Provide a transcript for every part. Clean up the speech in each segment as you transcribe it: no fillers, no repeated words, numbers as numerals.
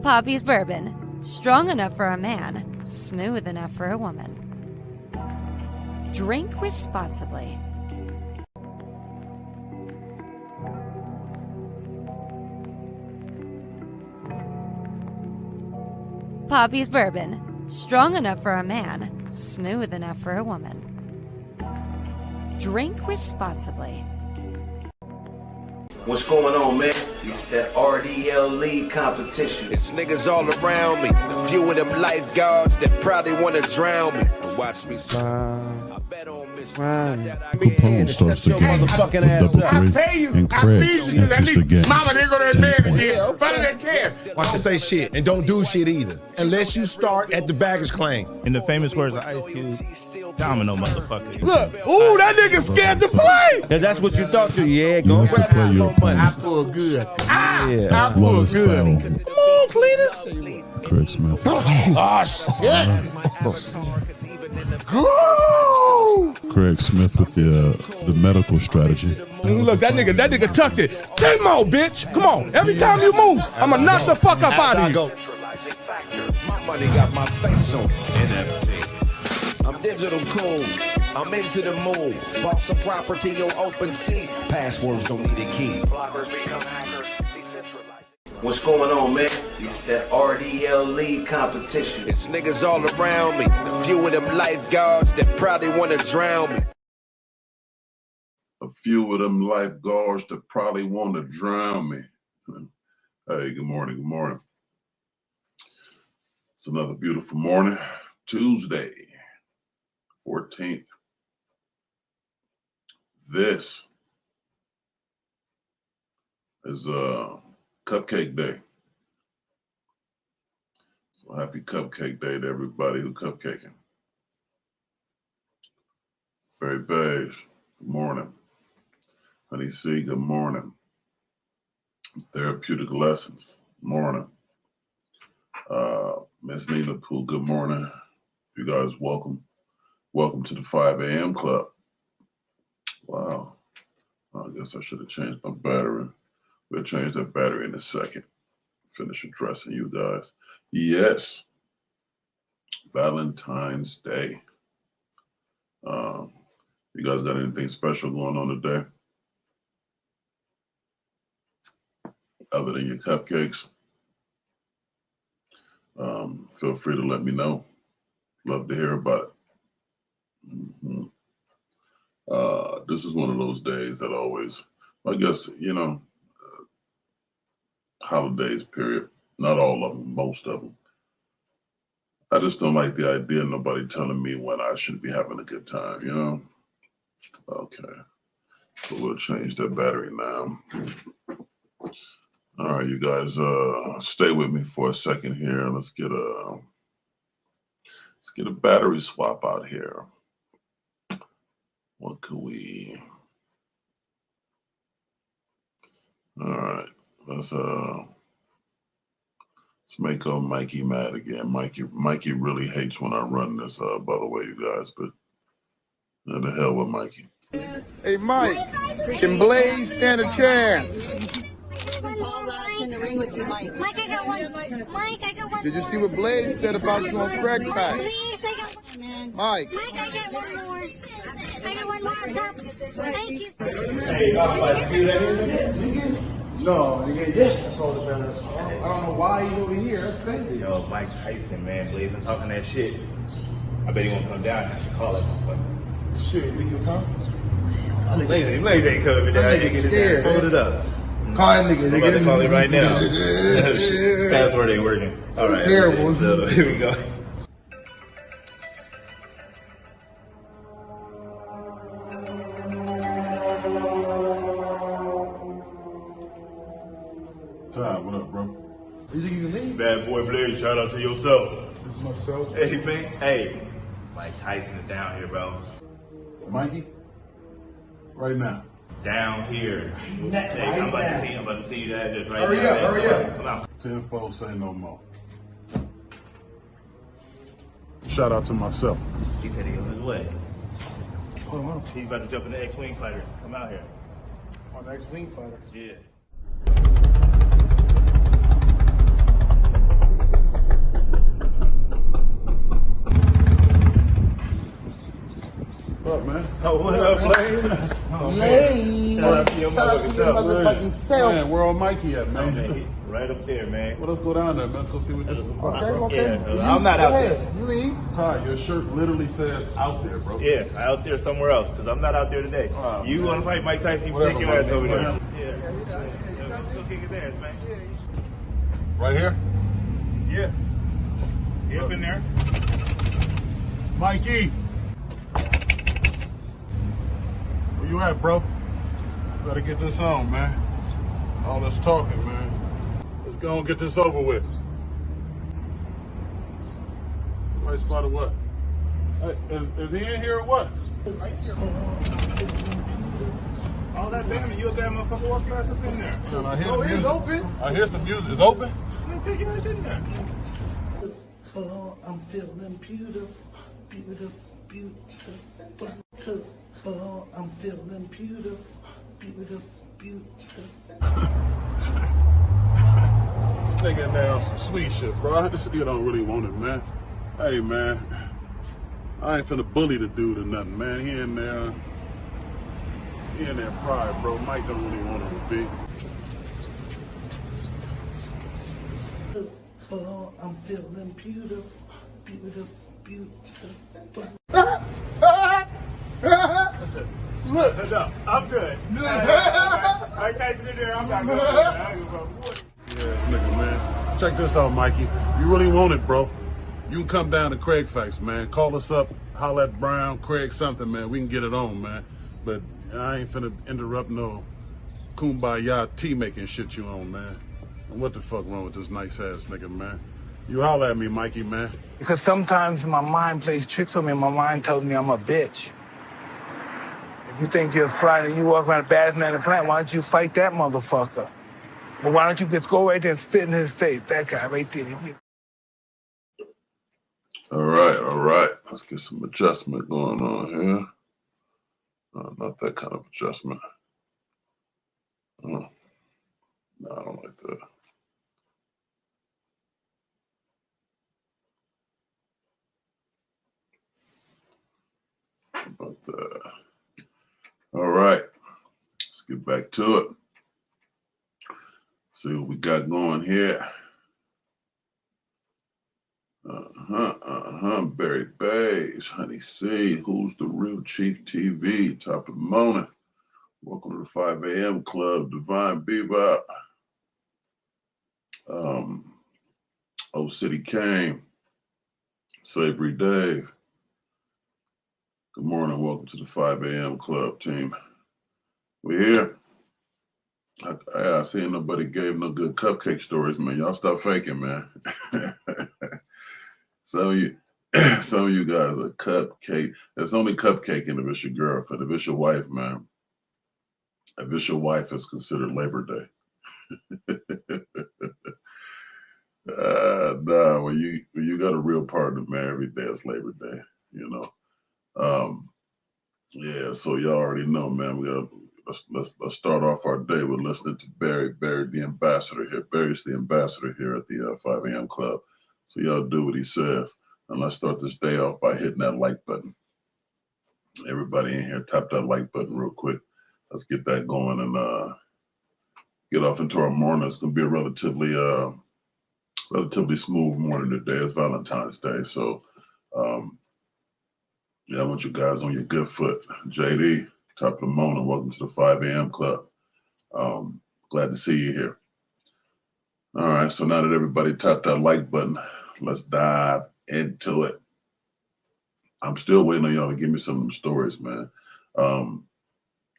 Poppy's Bourbon. Strong enough for a man, smooth enough for a woman. Drink responsibly. Poppy's Bourbon. Strong enough for a man, smooth enough for a woman. Drink responsibly. What's going on, man? It's that RDL league competition. It's niggas all around me. A few of them lifeguards that probably wanna drown me. Watch me. I bet on Miss. Capone starts to motherfucking ass up. I pay you. I feed you. At least mama, they go to that man again. Better than care. Watch to say shit and don't do shit either. Unless you start at the baggage claim. In the famous words of Ice Cube, domino motherfucker. Look, ooh, that nigga scared to play. That's what you thought to. Yeah, go have to grab play some your more money. I pull good. Yeah. I pull Wallace good. Powell, Come on, Cletus. Craig Smith. Oh, shit. Craig Smith with the medical strategy. Look, that nigga tucked it. 10 more, bitch. Come on. Every time you move, I'ma knock the fuck up out of you. My money got my face on NFT. I'm digital cool. I'm into the moon. Bought some property on open sea. Passwords don't need a key. Bloggers become hackers. What's going on, man? It's that RDL league competition. It's niggas all around me. A few of them lifeguards that probably wanna drown me. A few of them lifeguards that probably want to drown me. Hey, good morning, good morning. It's another beautiful morning. Tuesday, 14th. This is Cupcake Day. So happy Cupcake Day to everybody who cupcaking. Very beige. Good morning. Honey C, good morning. Therapeutic Lessons, morning. Miss Nina Pooh, good morning. You guys welcome. Welcome to the 5 a.m. club. Wow. I guess I should have changed my battery. We'll change that battery in a second. Finish addressing you guys. Yes. Valentine's Day. You guys got anything special going on today? Other than your cupcakes? Feel free to let me know. Love to hear about it. This is one of those days that always, I guess, holidays, period. Not all of them, most of them. I just don't like the idea of nobody telling me when I should be having a good time, Okay. So we'll change that battery now. All right, you guys, stay with me for a second here. Let's get a battery swap out here. What could we? All right, let's make Mikey mad again. Mikey really hates when I run this. By the way, you guys, but the hell with Mikey. Hey, Mike, can Blaze stand a chance? In the ring with you, Mike. Mike, I got one. Mike, I got one. Did you see what Blaze said about you on Craig Facts? Please, I got one. Man. Mike. Mike, I got one more. I got one more on top. Thank you. No, yes, that's all that matters. I don't know why he's over here. That's crazy. Yo, Mike Tyson, man, Blaze been talking that shit. I bet he won't come down. I should call it. Shit, you think he'll come? Blaze ain't coming down. That nigga scared. Hold it up. Call that nigga. I'm about to call him right now. Password ain't working. All right. Terrible. So, here we go. Ty, what up, bro? You think you can leave? Bad boy Blaze, shout out to yourself. Myself. Hey, man. Hey. Mike Tyson is down here, bro. Mikey? Right now. Down here. Hey, I'm about to see you the address right Hurry now. up, hurry up. Come on. 10 folks say no more. Shout out to myself. He said he on his way. Hold on. He's about to jump in the X-Wing fighter. Come out here. On the X-Wing fighter. Yeah. What up, man? Oh, what up, Blaine? Lane. Shout out to your motherfucking self. Man, where old Mikey at, man? Right up there, man. Well, let's go down there, man. Let's go see what this is about. Okay. Yeah, I'm not out there. You leave. Ty, your shirt literally says out there, bro. Yeah, out there somewhere else, because I'm not out there today. You want to fight Mike Tyson, you kick your ass over there. Yeah. Go kick his ass, man. Right here? Yeah. He up in there. Mikey! Where you at, bro? Better get this on, man. All this talking, man. Let's go and get this over with. Somebody spotted what? Hey, is he in here or what? All that damn, you a damn motherfucker walk your ass up in there. Man, I hear the It's music. open. I hear some music. It's open? Man, take your ass in there. Oh, I'm feeling beautiful, beautiful, beautiful. Oh, I'm feeling beautiful, beautiful, beautiful. This nigga in there on some sweet shit, bro. This nigga don't really want it, man. Hey, man. I ain't finna bully the dude or nothing, man. He in there fried, bro. Mike don't really want him to be. Oh, I'm feeling beautiful, beautiful, beautiful. Look. No, I'm good. I Tyson in there, I'm not good. I ain't gonna fuck. Yeah, nigga, man. Check this out, Mikey. You really want it, bro. You can come down to Craig Facts, man. Call us up, holler at Brown, Craig something, man. We can get it on, man. But I ain't finna interrupt no kumbaya tea making shit you on, man. And what the fuck wrong with this nice ass nigga, man? You holler at me, Mikey, man. Because sometimes my mind plays tricks on me and my mind tells me I'm a bitch. If you think you're flying and you walk around the baddest man in the planet, why don't you fight that motherfucker? But why don't you just go right there and spit in his face? That guy right there. All right. Let's get some adjustment going on here. Not that kind of adjustment. No, I don't like that. How about that? All right. Let's get back to it. See what we got going here. Barry Beige, Honey C, Who's the Real Chief TV, top of the morning. Welcome to the 5 a.m. Club, Divine Bebop. Old City Kane, Savory Dave. Good morning, welcome to the 5 a.m. Club team. We're here. I seen nobody gave no good cupcake stories, man. Y'all stop faking, man. Some of you guys are cupcake. There's only cupcaking if it's your girlfriend. If it's your wife, man. If it's your wife, it's considered Labor Day. Nah, when you got a real partner, man, every day is Labor Day, you know. Yeah, so y'all already know, man. Let's start off our day with listening to Barry the ambassador here. Barry's the ambassador here at the 5 a.m. Club. So y'all do what he says. And let's start this day off by hitting that like button. Everybody in here, tap that like button real quick. Let's get that going and get off into our morning. It's gonna be a relatively smooth morning today. It's Valentine's Day, so yeah, I want you guys on your good foot. JD, top of the morning. Welcome to the 5 a.m. Club. Glad to see you here. All right, so now that everybody tapped that like button, let's dive into it. I'm still waiting on y'all to give me some of them stories, man. I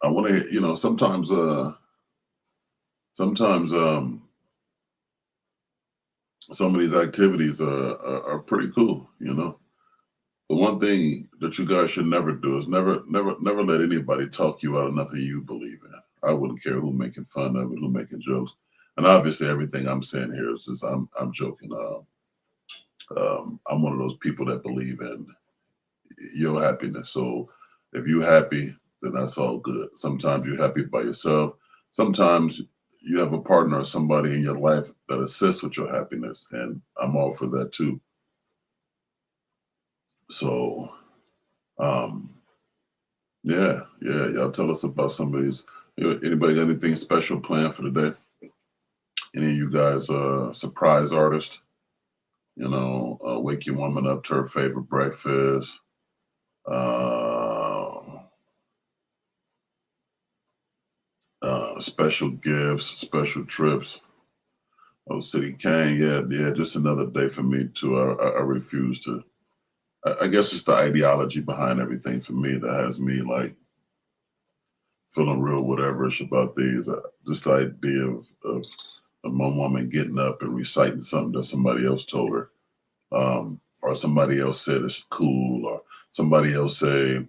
want to, you know, sometimes some of these activities are pretty cool, you know. The one thing that you guys should never do is never let anybody talk you out of nothing you believe in. I wouldn't care who making fun of it, who making jokes. And obviously everything I'm saying here is just I'm joking. I'm one of those people that believe in your happiness. So if you're happy, then that's all good. Sometimes you're happy by yourself. Sometimes you have a partner or somebody in your life that assists with your happiness. And I'm all for that too. So Yeah, y'all tell us about some of these. Anybody got anything special planned for the day? Any of you guys surprise artists? Wake your woman up to her favorite breakfast. Special gifts, special trips. Oh, City Kane, yeah, just another day for me too. I refuse to. I guess it's the ideology behind everything for me that has me like feeling real whatever-ish about these. Just the idea of my woman getting up and reciting something that somebody else told her, or somebody else said it's cool, or somebody else say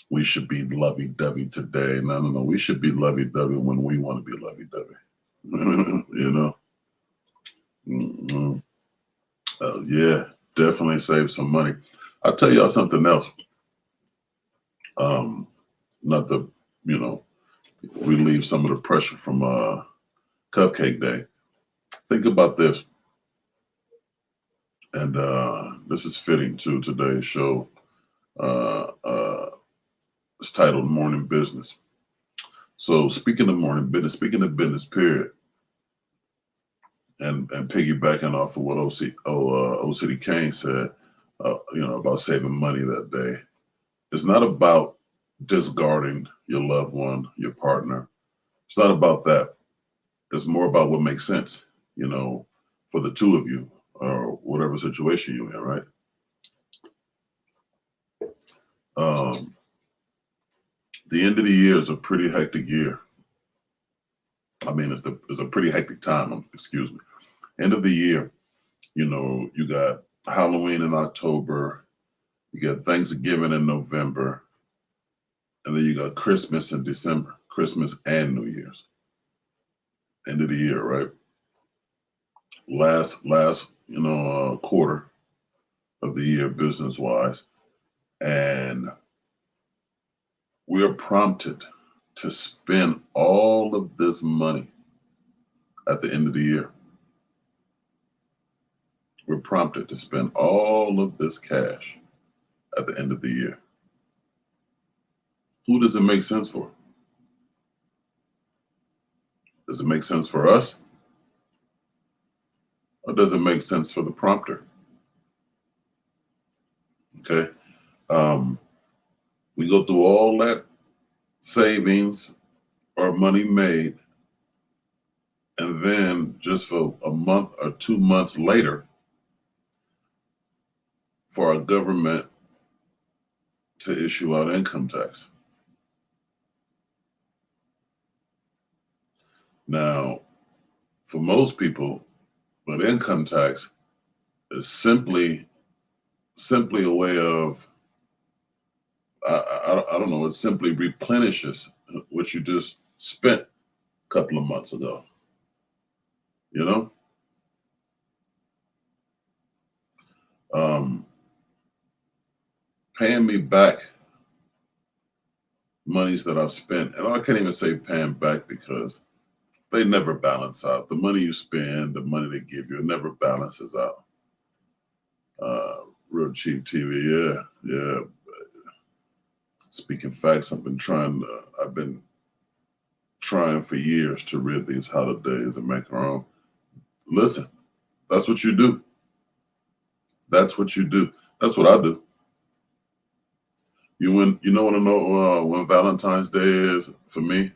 we should be lovey-dovey today. No, we should be lovey-dovey when we want to be lovey-dovey. You know? Mm-hmm. Yeah, definitely save some money. I'll tell y'all something else. Not to, relieve some of the pressure from Cupcake Day. Think about this. And this is fitting to today's show. It's titled Morning Business. So speaking of morning business, speaking of business, period, and piggybacking off of what OCD Kane said, about saving money that day. It's not about discarding your loved one, your partner. It's not about that. It's more about what makes sense, for the two of you or whatever situation you're in, right? The end of the year is a pretty hectic year. I mean, it's a pretty hectic time, excuse me. End of the year, you got Halloween in October, you got Thanksgiving in November, and then you got Christmas in December, Christmas and New Year's. End of the year, right? Last quarter of the year business-wise. And we're prompted to spend all of this money at the end of the year. We're prompted to spend all of this cash at the end of the year. Who does it make sense for? Does it make sense for us? Or does it make sense for the prompter? Okay. We go through all that savings or money made, and then just for a month or 2 months later, for our government to issue out income tax. Now, for most people, but income tax is simply a way of, I don't know, it simply replenishes what you just spent a couple of months ago. Paying me back monies that I've spent, and I can't even say paying back because they never balance out. The money you spend, the money they give you, it never balances out. Real cheap TV, yeah. Speaking facts, I've been trying for years to rid these holidays and make our own. Listen, that's what you do. That's what you do. That's what I do. You want to know when Valentine's Day is for me?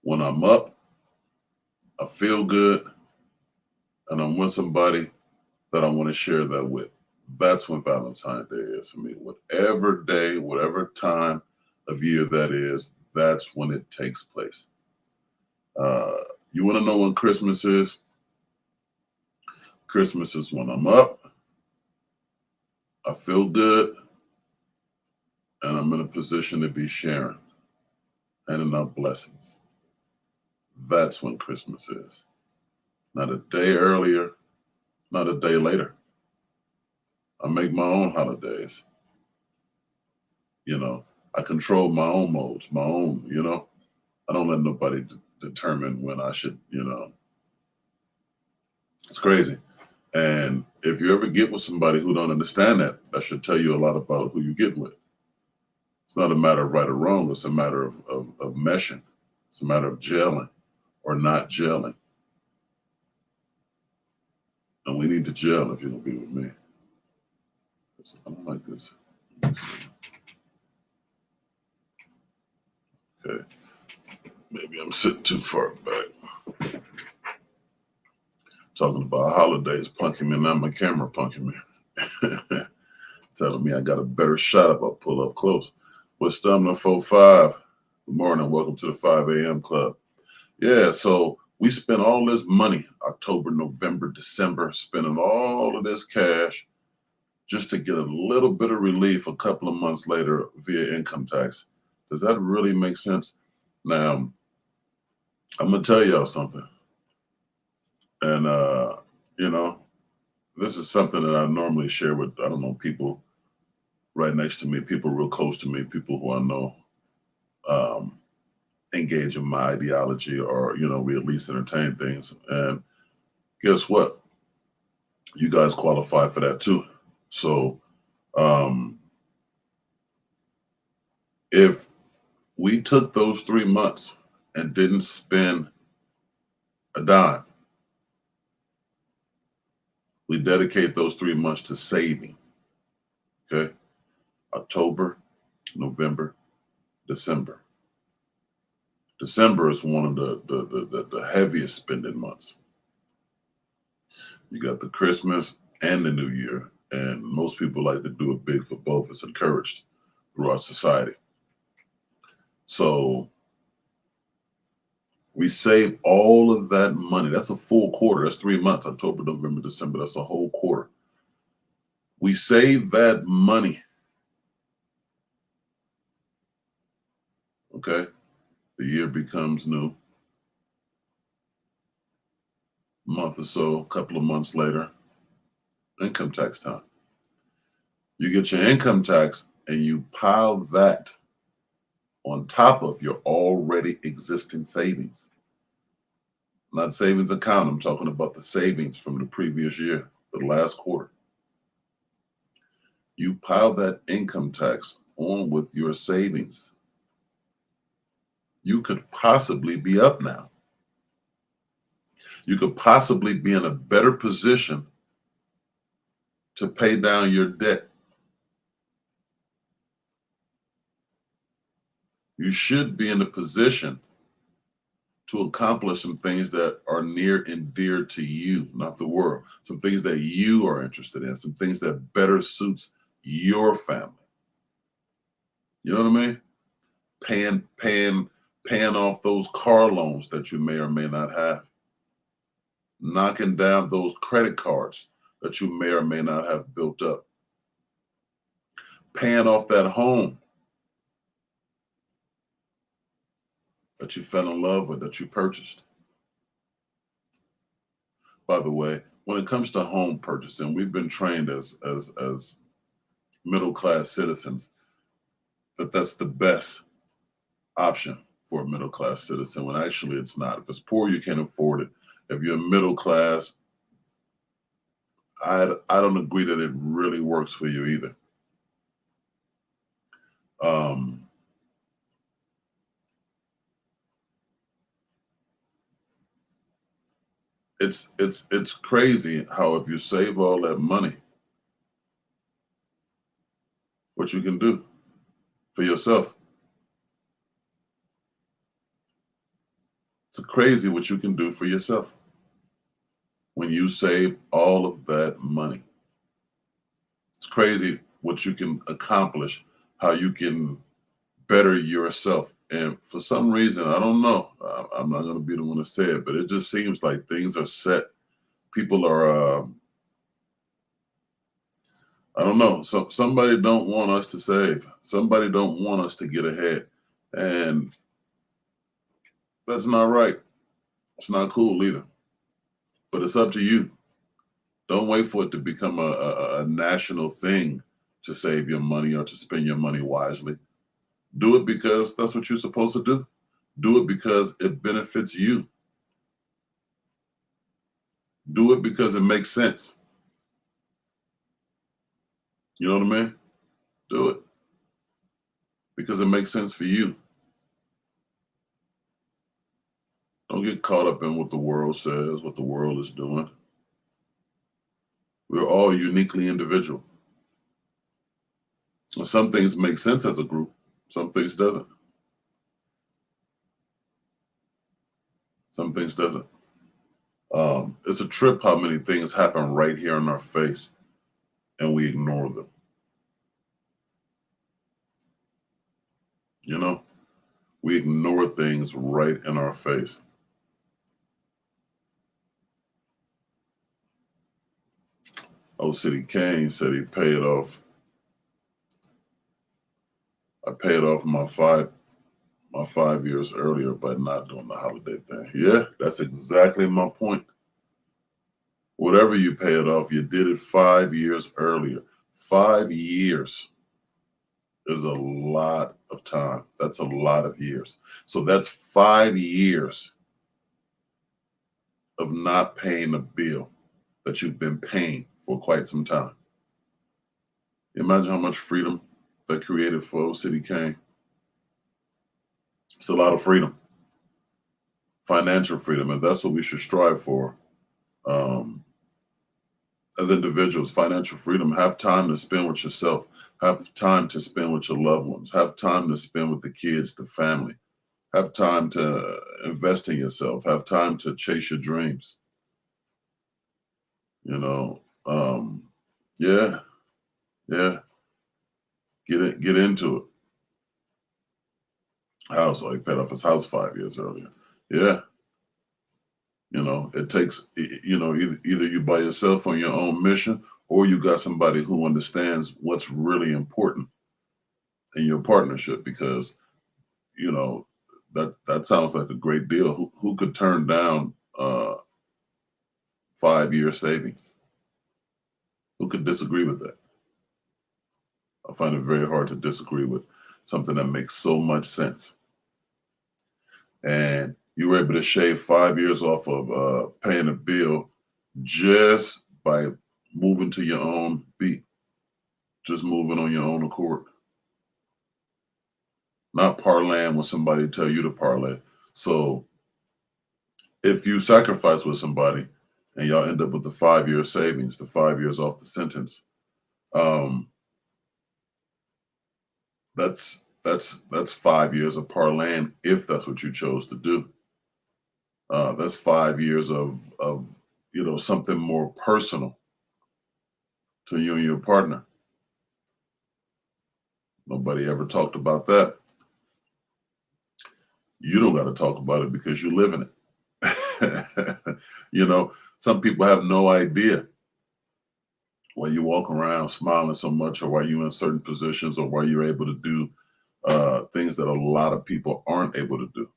When I'm up, I feel good, and I'm with somebody that I want to share that with. That's when Valentine's Day is for me. Whatever day, whatever time of year that is, that's when it takes place. You want to know when Christmas is? Christmas is when I'm up, I feel good, and I'm in a position to be sharing, handing out blessings. That's when Christmas is. Not a day earlier, not a day later. I make my own holidays. I control my own modes, my own, I don't let nobody determine when I should, It's crazy. And if you ever get with somebody who don't understand that, that should tell you a lot about who you get with. It's not a matter of right or wrong. It's a matter of meshing. It's a matter of gelling or not gelling. And we need to gel if you're going to be with me. I don't like this. Okay. Maybe I'm sitting too far back. Talking about holidays punking me, now my camera punking me. Telling me I got a better shot if I pull up close. What's Stamina 45? Good morning. Welcome to the 5 a.m. club. Yeah, so we spent all this money, October, November, December, spending all of this cash just to get a little bit of relief a couple of months later via income tax. Does that really make sense? Now, I'm going to tell y'all something. And, you know, this is something that I normally share with, I don't know, people right next to me, people real close to me, people who I know engage in my ideology, or, you know, we at least entertain things. And guess what? You guys qualify for that too. So if we took those 3 months and didn't spend a dime, we dedicate those 3 months to saving. Okay? October, November, December. December is one of the heaviest spending months. You got the Christmas and the New Year, and most people like to do it big for both. It's encouraged through our society. So we save all of that money. That's a full quarter. That's 3 months, October, November, December. That's a whole quarter. We save that money. Okay? The year becomes new. Month or so, a couple of months later, income tax time. You get your income tax and you pile that on top of your already existing savings. Not savings account, I'm talking about the savings from the previous year, the last quarter. You pile that income tax on with your savings. You could possibly be up now. You could possibly be in a better position to pay down your debt. You should be in a position to accomplish some things that are near and dear to you, not the world. Some things that you are interested in, some things that better suits your family. You know what I mean? Paying off those car loans that you may or may not have. Knocking down those credit cards that you may or may not have built up. Paying off that home that you fell in love with, that you purchased. By the way, when it comes to home purchasing, we've been trained as middle-class citizens that that's the best option for a middle-class citizen, when actually it's not. If it's poor, you can't afford it. If you're middle class, I don't agree that it really works for you either. It's crazy how if you save all that money, what you can do for yourself. It's crazy what you can do for yourself when you save all of that money. It's crazy what you can accomplish, how you can better yourself. And for some reason, I don't know, I'm not going to be the one to say it, but it just seems like things are set. People are, I don't know, so somebody don't want us to save. Somebody don't want us to get ahead. And that's not right. It's not cool either. But it's up to you. Don't wait for it to become a national thing to save your money or to spend your money wisely. Do it because that's what you're supposed to do. Do it because it benefits you. Do it because it makes sense. You know what I mean? Do it. because it makes sense for you. Don't get caught up in what the world says, what the world is doing. We're all uniquely individual. Some things make sense as a group, some things doesn't. Some things doesn't. It's a trip how many things happen right here in our face and we ignore them. You know, we ignore things right in our face. Old City Kane said he paid off. I paid off my 5 years earlier by not doing the holiday thing. Yeah, that's exactly my point. Whatever you pay it off, you did it 5 years earlier. 5 years is a lot of time. That's a lot of years. So that's 5 years of not paying a bill that you've been paying for quite some time. Imagine how much freedom that created for Old City Kane. It's a lot of freedom, financial freedom, and that's what we should strive for. As individuals, financial freedom, have time to spend with yourself, have time to spend with your loved ones, have time to spend with the kids, the family, have time to invest in yourself, have time to chase your dreams. You know, yeah, get into it. House, he paid off his house 5 years earlier. Yeah. You know, it takes, you know, either you by yourself on your own mission, or you got somebody who understands what's really important in your partnership, because, you know, that sounds like a great deal. Who could turn down 5 year savings? Who could disagree with that? I find it very hard to disagree with something that makes so much sense. And you were able to shave 5 years off of paying a bill just by moving to your own beat, just moving on your own accord. Not parlaying with somebody tell you to parlay. So if you sacrifice with somebody and y'all end up with the 5 year savings, the 5 years off the sentence, that's 5 years of parlaying if that's what you chose to do. That's 5 years of you know, something more personal to you and your partner. Nobody ever talked about that. You don't got to talk about it because you live in it. You know, some people have no idea why you walk around smiling so much, or why you're in certain positions, or why you're able to do things that a lot of people aren't able to do.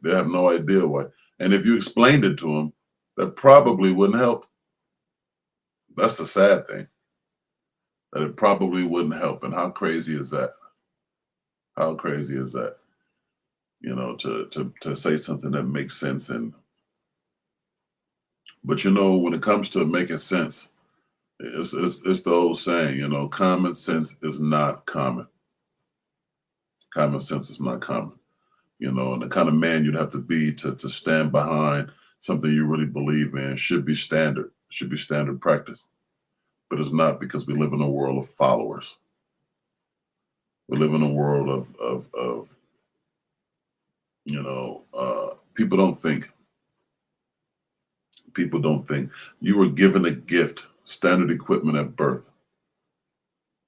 They have no idea why. And if you explained it to them, that probably wouldn't help. That's the sad thing, that it probably wouldn't help. And how crazy is that? How crazy is that? You know, to say something that makes sense. But you know, when it comes to making sense, it's the old saying, you know, common sense is not common. Common sense is not common. You know, and the kind of man you'd have to be to stand behind something you really believe in should be standard, should be standard practice. But it's not, because we live in a world of followers. We live in a world of you know, people don't think. People don't think. You were given a gift, standard equipment at birth.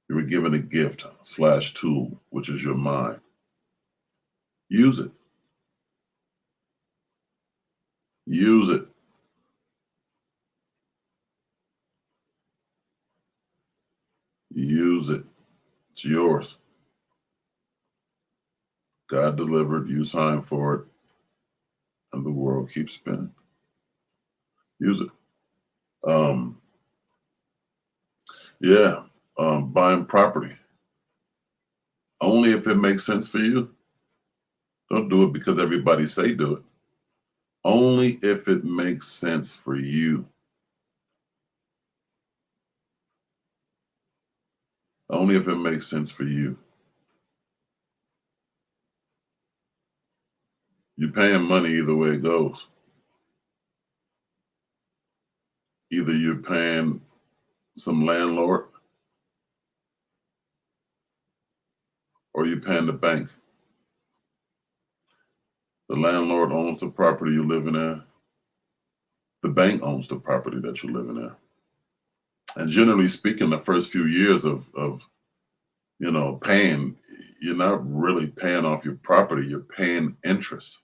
You were given a gift / tool, which is your mind. Use it. Use it. Use it. It's yours. God delivered, you signed for it, and the world keeps spinning. Use it. Buying property. Only if it makes sense for you. Don't do it because everybody say do it. Only if it makes sense for you. Only if it makes sense for you. You're paying money either way it goes. Either you're paying some landlord or you're paying the bank. The landlord owns the property you're living in. The bank owns the property that you're living in. And generally speaking, the first few years of paying, you're not really paying off your property. You're paying interest.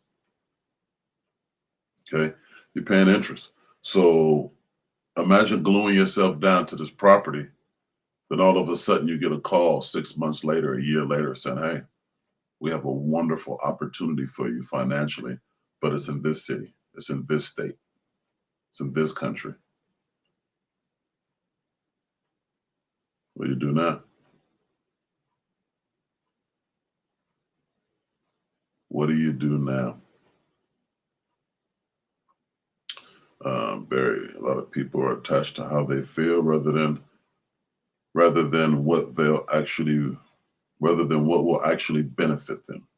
Okay? You're paying interest. So imagine gluing yourself down to this property. Then all of a sudden you get a call 6 months later, a year later saying, hey, we have a wonderful opportunity for you financially, but it's in this city. It's in this state. It's in this country. What do you do now? What do you do now? Barry, a lot of people are attached to how they feel rather than what will actually benefit them.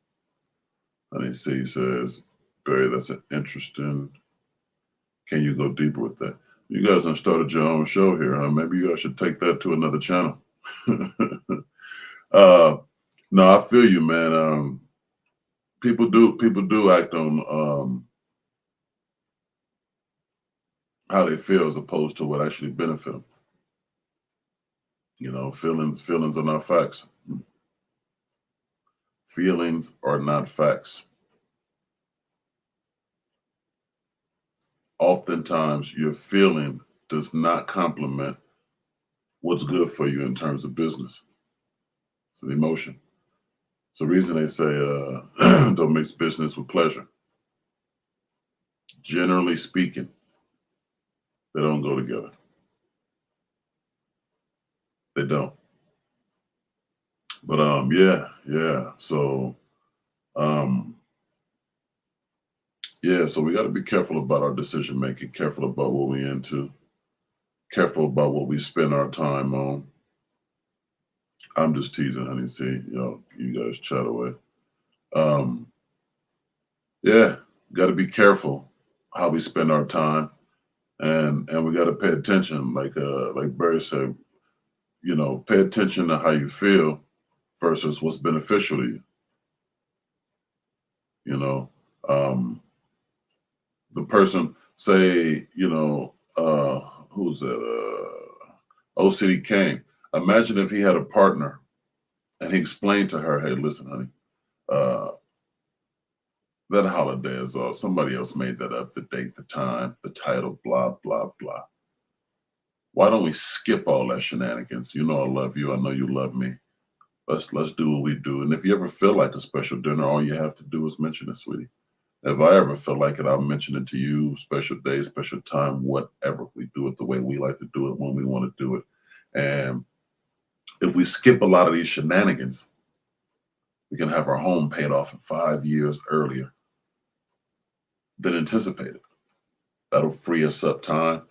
Honey C says, Barry, that's an interesting. Can you go deeper with that? You guys have started your own show here, huh? Maybe you guys should take that to another channel. No, I feel you, man. People do act on how they feel as opposed to what actually benefit them. You know, feelings are not facts. Feelings are not facts. Oftentimes, your feeling does not complement what's good for you in terms of business. It's an emotion. It's the reason they say don't mix business with pleasure. Generally speaking, they don't go together. They don't. But yeah. So so we got to be careful about our decision making, careful about what we into, careful about what we spend our time on. I'm just teasing, honey. See, you guys chat away. Got to be careful how we spend our time, and we got to pay attention. Like Barry said, pay attention to how you feel versus what's beneficial to you. The person, say, who's that? OCD Kane. Imagine if he had a partner and he explained to her, hey, listen, honey, that holiday is off. Somebody else made that up, the date, the time, the title, blah, blah, blah. Why don't we skip all that shenanigans? I love you. I know you love me. Let's do what we do. And if you ever feel like a special dinner, all you have to do is mention it, sweetie. If I ever feel like it, I'll mention it to you. Special day, special time, whatever. We do it the way we like to do it when we want to do it. And if we skip a lot of these shenanigans, we can have our home paid off in 5 years earlier than anticipated. That'll free us up time.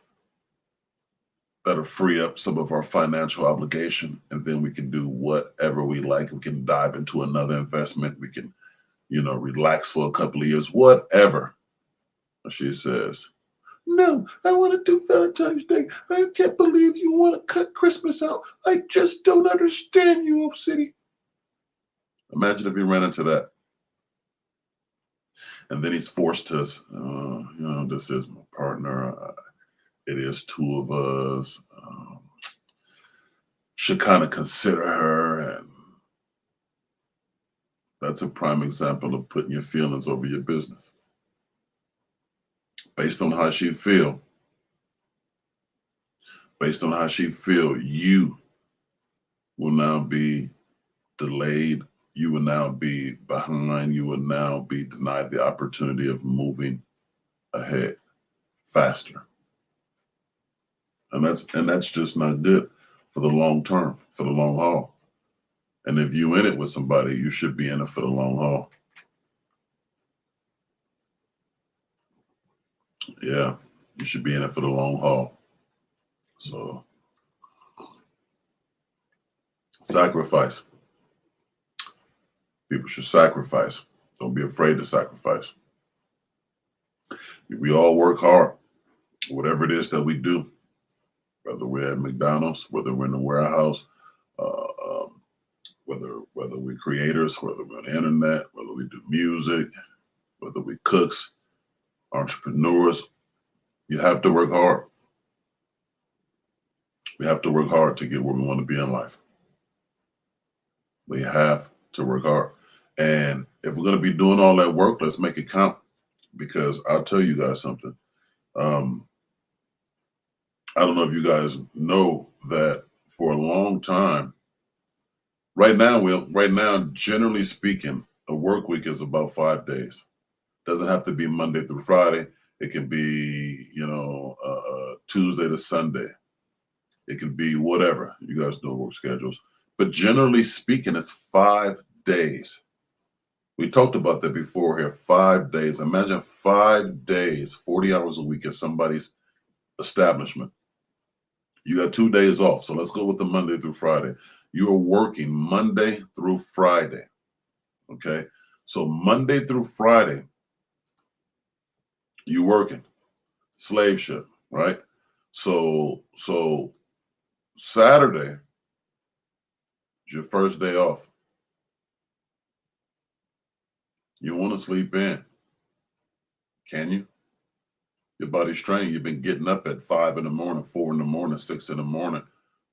That'll free up some of our financial obligation, and then we can do whatever we like. We can dive into another investment. We can, relax for a couple of years, whatever. She says, no, I want to do Valentine's Day. I can't believe you want to cut Christmas out. I just don't understand you, Oak City. Imagine if he ran into that. And then he's forced to, this is my partner. It is two of us. Should kind of consider her. And that's a prime example of putting your feelings over your business. Based on how she feel, you will now be delayed. You will now be behind. You will now be denied the opportunity of moving ahead faster. And that's just not good for the long term, for the long haul. And if you're in it with somebody, you should be in it for the long haul. Yeah, you should be in it for the long haul. So, sacrifice. People should sacrifice. Don't be afraid to sacrifice. We all work hard, whatever it is that we do, whether we're at McDonald's, whether we're in the warehouse, whether we're creators, whether we're on the internet, whether we do music, whether we cooks, entrepreneurs. You have to work hard. We have to work hard to get where we want to be in life. We have to work hard. And if we're going to be doing all that work, let's make it count. Because I'll tell you guys something. I don't know if you guys know that for a long time, right now, generally speaking, a work week is about 5 days. Doesn't have to be Monday through Friday. It can be, Tuesday to Sunday. It can be whatever. You guys know work schedules. But generally speaking, it's 5 days. We talked about that before here. 5 days. Imagine 5 days, 40 hours a week at somebody's establishment. You got 2 days off. So let's go with the Monday through Friday. You are working Monday through Friday. Okay. So Monday through Friday, you working. Slave ship, right? So Saturday is your first day off. You want to sleep in. Can you? Your body's trained. You've been getting up at 5 in the morning, 4 in the morning, 6 in the morning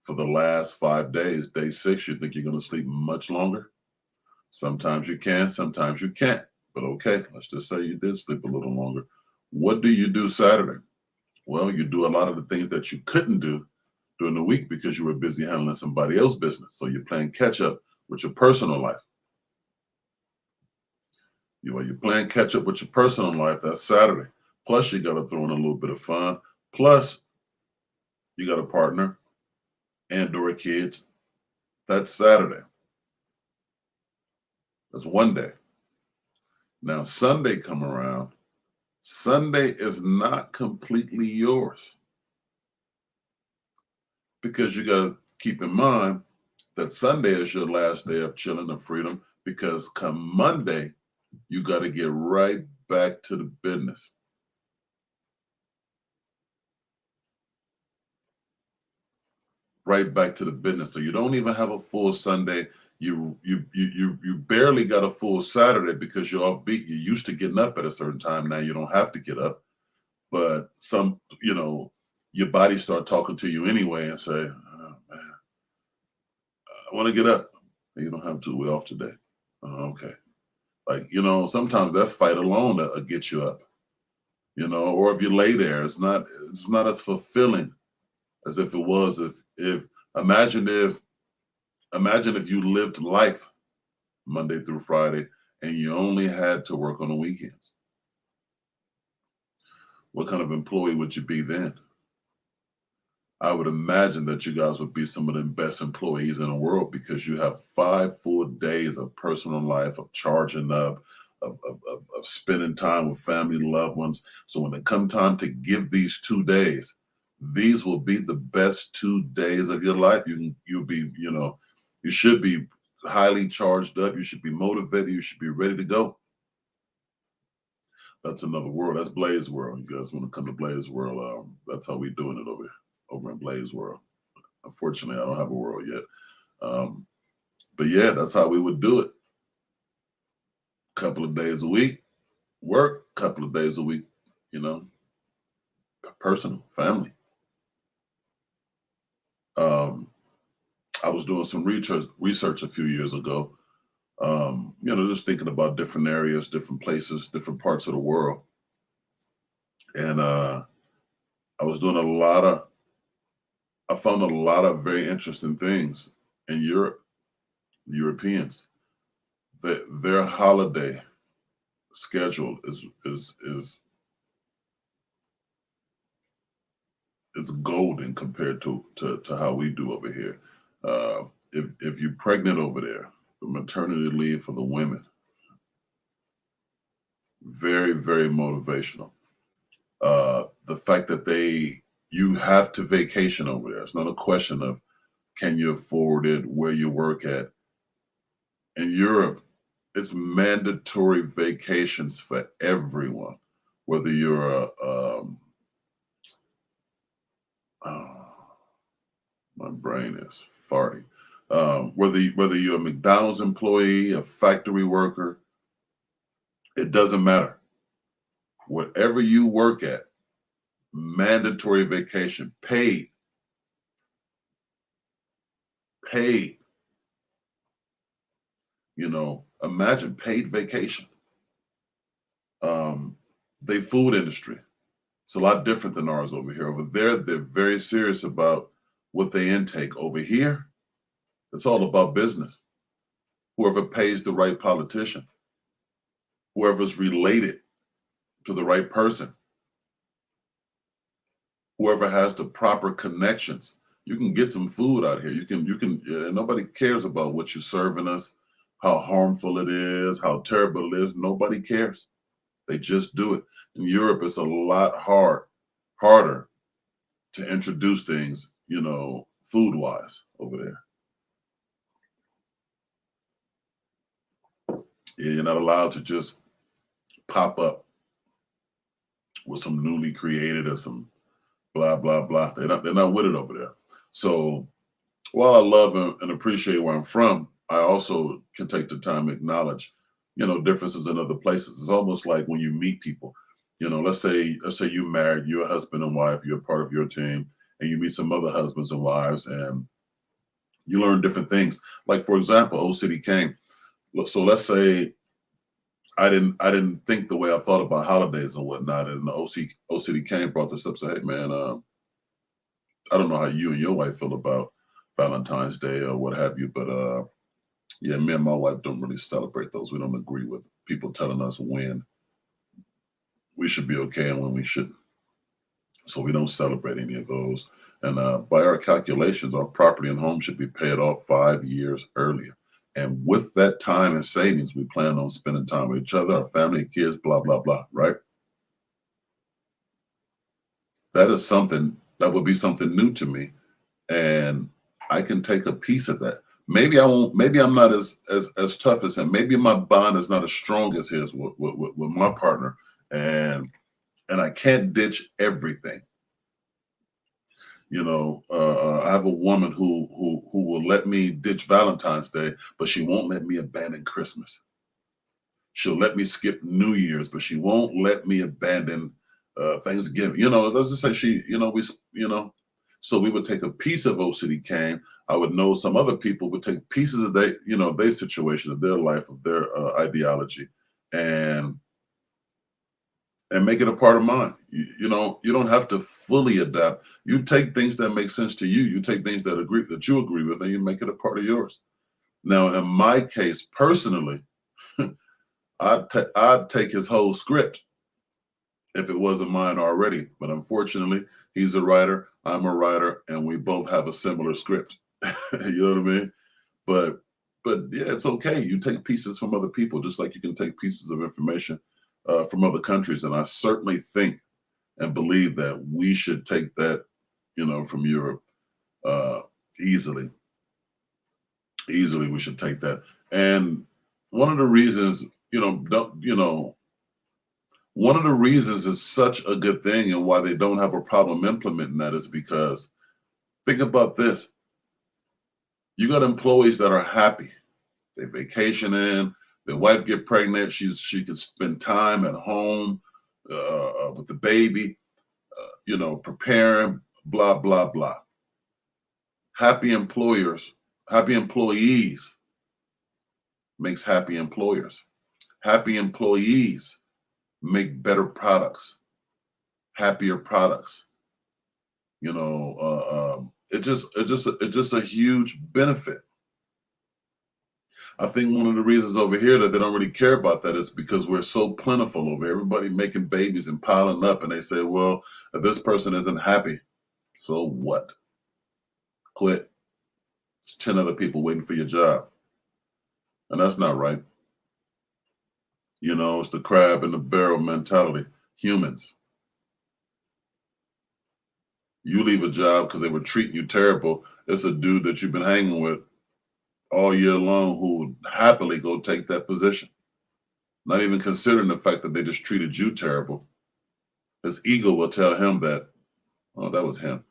for the last 5 days. Day 6, you think you're going to sleep much longer? Sometimes you can, sometimes you can't. But okay, let's just say you did sleep a little longer. What do you do Saturday? Well, you do a lot of the things that you couldn't do during the week because you were busy handling somebody else's business. So you're playing catch up with your personal life. You're playing catch up with your personal life. That's Saturday. Plus, you got to throw in a little bit of fun. Plus, you got a partner and/or kids. That's Saturday. That's one day. Now, Sunday come around. Sunday is not completely yours. Because you got to keep in mind that Sunday is your last day of chilling and freedom, because come Monday, you got to get right back to the business. Right back to the business. So you don't even have a full Sunday. You barely got a full Saturday because you're off beat. You're used to getting up at a certain time. Now you don't have to get up. But your body start talking to you anyway and say, oh, man, I want to get up. You don't have to. We're off today. Oh, okay. Like, sometimes that fight alone will get you up. Or if you lay there, it's not as fulfilling as if it was imagine if you lived life Monday through Friday and you only had to work on the weekends. What kind of employee would you be then? I would imagine that you guys would be some of the best employees in the world, because you have 5 full days of personal life, of charging up, of spending time with family, loved ones. So when it comes time to give these 2 days, these will be the best 2 days of your life. You should be highly charged up. You should be motivated. You should be ready to go. That's another world. That's Blaze World. You guys want to come to Blaze World? That's how we doing it over in Blaze World. Unfortunately, I don't have a world yet. But yeah, that's how we would do it. Couple of days a week, work. Couple of days a week, personal, family. I was doing some research a few years ago, just thinking about different areas, different places, different parts of the world. And I found a lot of very interesting things in Europe. The Europeans, their holiday schedule is golden compared to how we do over here. If you're pregnant over there, the maternity leave for the women, very, very motivational. The fact that you have to vacation over there. It's not a question of can you afford it, where you work at. In Europe, it's mandatory vacations for everyone. whether you're my brain is farty. Whether you're a McDonald's employee, a factory worker, it doesn't matter. Whatever you work at, mandatory vacation, paid. You know, imagine paid vacation. The food industry, it's a lot different than ours over here. Over there, they're very serious about what they intake. Over here, it's all about business. Whoever pays the right politician, whoever's related to the right person, whoever has the proper connections, you can get some food out here. You can. Nobody cares about what you're serving us, how harmful it is, how terrible it is. Nobody cares. They just do it. In Europe, it's a lot harder to introduce things, you know, food-wise over there. You're not allowed to just pop up with some newly created or some blah, blah, blah. They're not with it over there. So while I love and appreciate where I'm from, I also can take the time to acknowledge, you know, differences in other places. It's almost like when you meet people, you know, let's say you married, you're a husband and wife, you're part of your team, and you meet some other husbands and wives, and you learn different things. Like, for example, Old City Kane. So let's say I didn't think the way I thought about holidays and whatnot, and the Old City Kane brought this up, said, hey man, I don't know how you and your wife feel about Valentine's Day or what have you, but yeah, me and my wife don't really celebrate those. We don't agree with people telling us when we should be okay and when we shouldn't. So we don't celebrate any of those. And by our calculations, our property and home should be paid off 5 years earlier. And with that time and savings, we plan on spending time with each other, our family, kids, blah, blah, blah, right? That is something that would be something new to me. And I can take a piece of that. Maybe I won't, maybe I'm not as tough as him. Maybe my bond is not as strong as his with my partner. And I can't ditch everything. You know, I have a woman who will let me ditch Valentine's Day, but she won't let me abandon Christmas. She'll let me skip New Year's, but she won't let me abandon Thanksgiving. You know, let's just say so we would take a piece of Old City Kane. I would know some other people would take pieces of their situation, of their life, of their ideology, and make it a part of mine. You don't have to fully adapt. You take things that make sense to you. You take things that you agree with, and you make it a part of yours. Now, in my case, personally, I'd take his whole script if it wasn't mine already. But unfortunately, he's a writer, I'm a writer, and we both have a similar script. You know what I mean? But yeah, it's okay. You take pieces from other people, just like you can take pieces of information from other countries. And I certainly think and believe that we should take that, from Europe easily. Easily, we should take that. And one of the reasons, one of the reasons it's such a good thing and why they don't have a problem implementing that is because, think about this. You got employees that are happy. They vacation in, their wife get pregnant, she can spend time at home with the baby, preparing, blah, blah, blah. Happy employees makes happy employers. Happy employees make better products, happier products. It's just a huge benefit. I think one of the reasons over here that they don't really care about that is because we're so plentiful over here. Everybody making babies and piling up, and they say, well, if this person isn't happy, so what? Quit. It's 10 other people waiting for your job. And that's not right. It's the crab in the barrel mentality. Humans. You leave a job because they were treating you terrible. It's a dude that you've been hanging with all year long who would happily go take that position. Not even considering the fact that they just treated you terrible. His ego will tell him that, oh, that was him.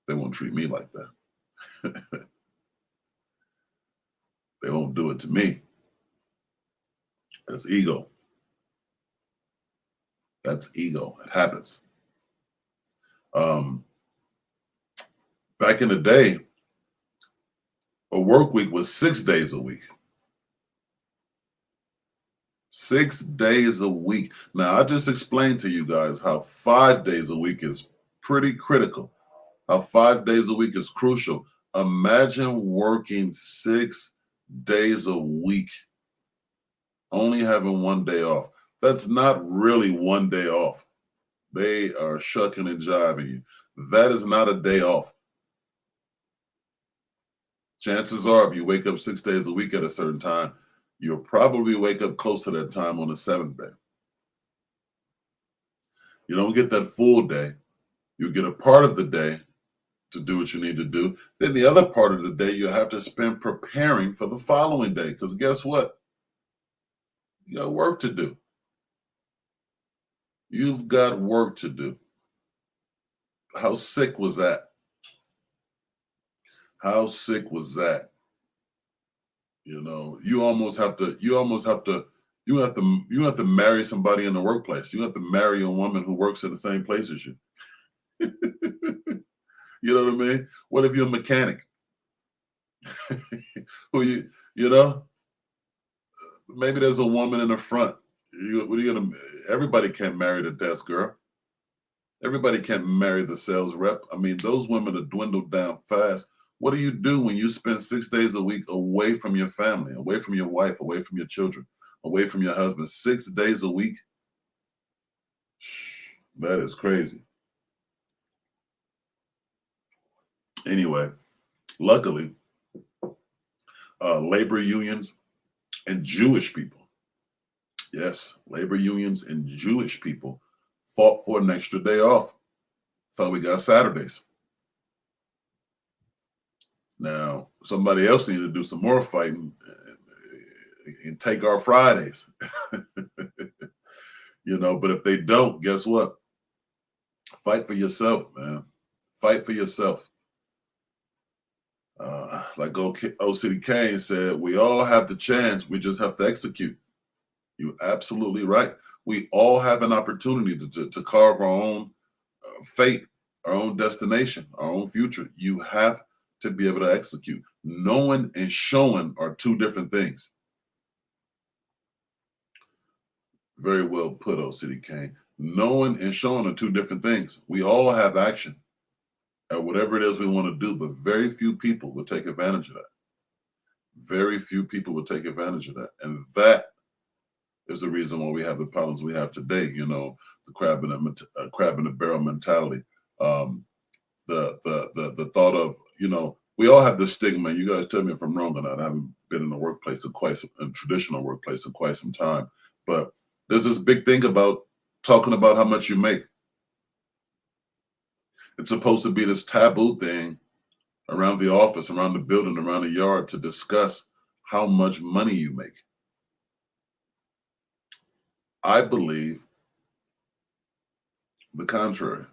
They won't treat me like that. They won't do it to me. That's ego. That's ego. It happens. Back in the day, a work week was 6 days a week. 6 days a week. Now, I just explained to you guys how 5 days a week is pretty critical, how 5 days a week is crucial. Imagine working 6 days a week, only having 1 day off. That's not really 1 day off. They are shucking and jiving you. That is not a day off. Chances are, if you wake up 6 days a week at a certain time, you'll probably wake up close to that time on the 7th day. You don't get that full day. You get a part of the day to do what you need to do. Then the other part of the day you have to spend preparing for the following day. Because guess what? You got work to do. You've got work to do. How sick was that? How sick was that? You know, you have to marry somebody in the workplace. You have to marry a woman who works in the same place as you. You know what I mean? What if you're a mechanic? Who you know? Maybe there's a woman in the front. Everybody can't marry the desk girl. Everybody can't marry the sales rep. I mean, those women are dwindled down fast. What do you do when you spend 6 days a week away from your family, away from your wife, away from your children, away from your husband? 6 days a week? That is crazy. Anyway, luckily, labor unions and Jewish people, yes, labor unions and Jewish people fought for an extra day off. So we got Saturdays. Now, somebody else needs to do some more fighting and take our Fridays. You know, but if they don't, guess what? Fight for yourself, man. Fight for yourself. Like old City Kane said, we all have the chance. We just have to execute. You're absolutely right. We all have an opportunity to carve our own fate, our own destination, our own future. You have to be able to execute. Knowing and showing are two different things. Very well put, old City Kane. Knowing and showing are two different things. We all have action at whatever it is we want to do, but very few people will take advantage of that. Very few people will take advantage of that. And that is the reason why we have the problems we have today. You know, the crab in the barrel mentality. The thought of, you know, we all have this stigma. You guys tell me if I'm wrong or not. I haven't been in a workplace a traditional workplace for quite some time, but there's this big thing about talking about how much you make. It's supposed to be this taboo thing around the office, around the building, around the yard to discuss how much money you make. I believe the contrary.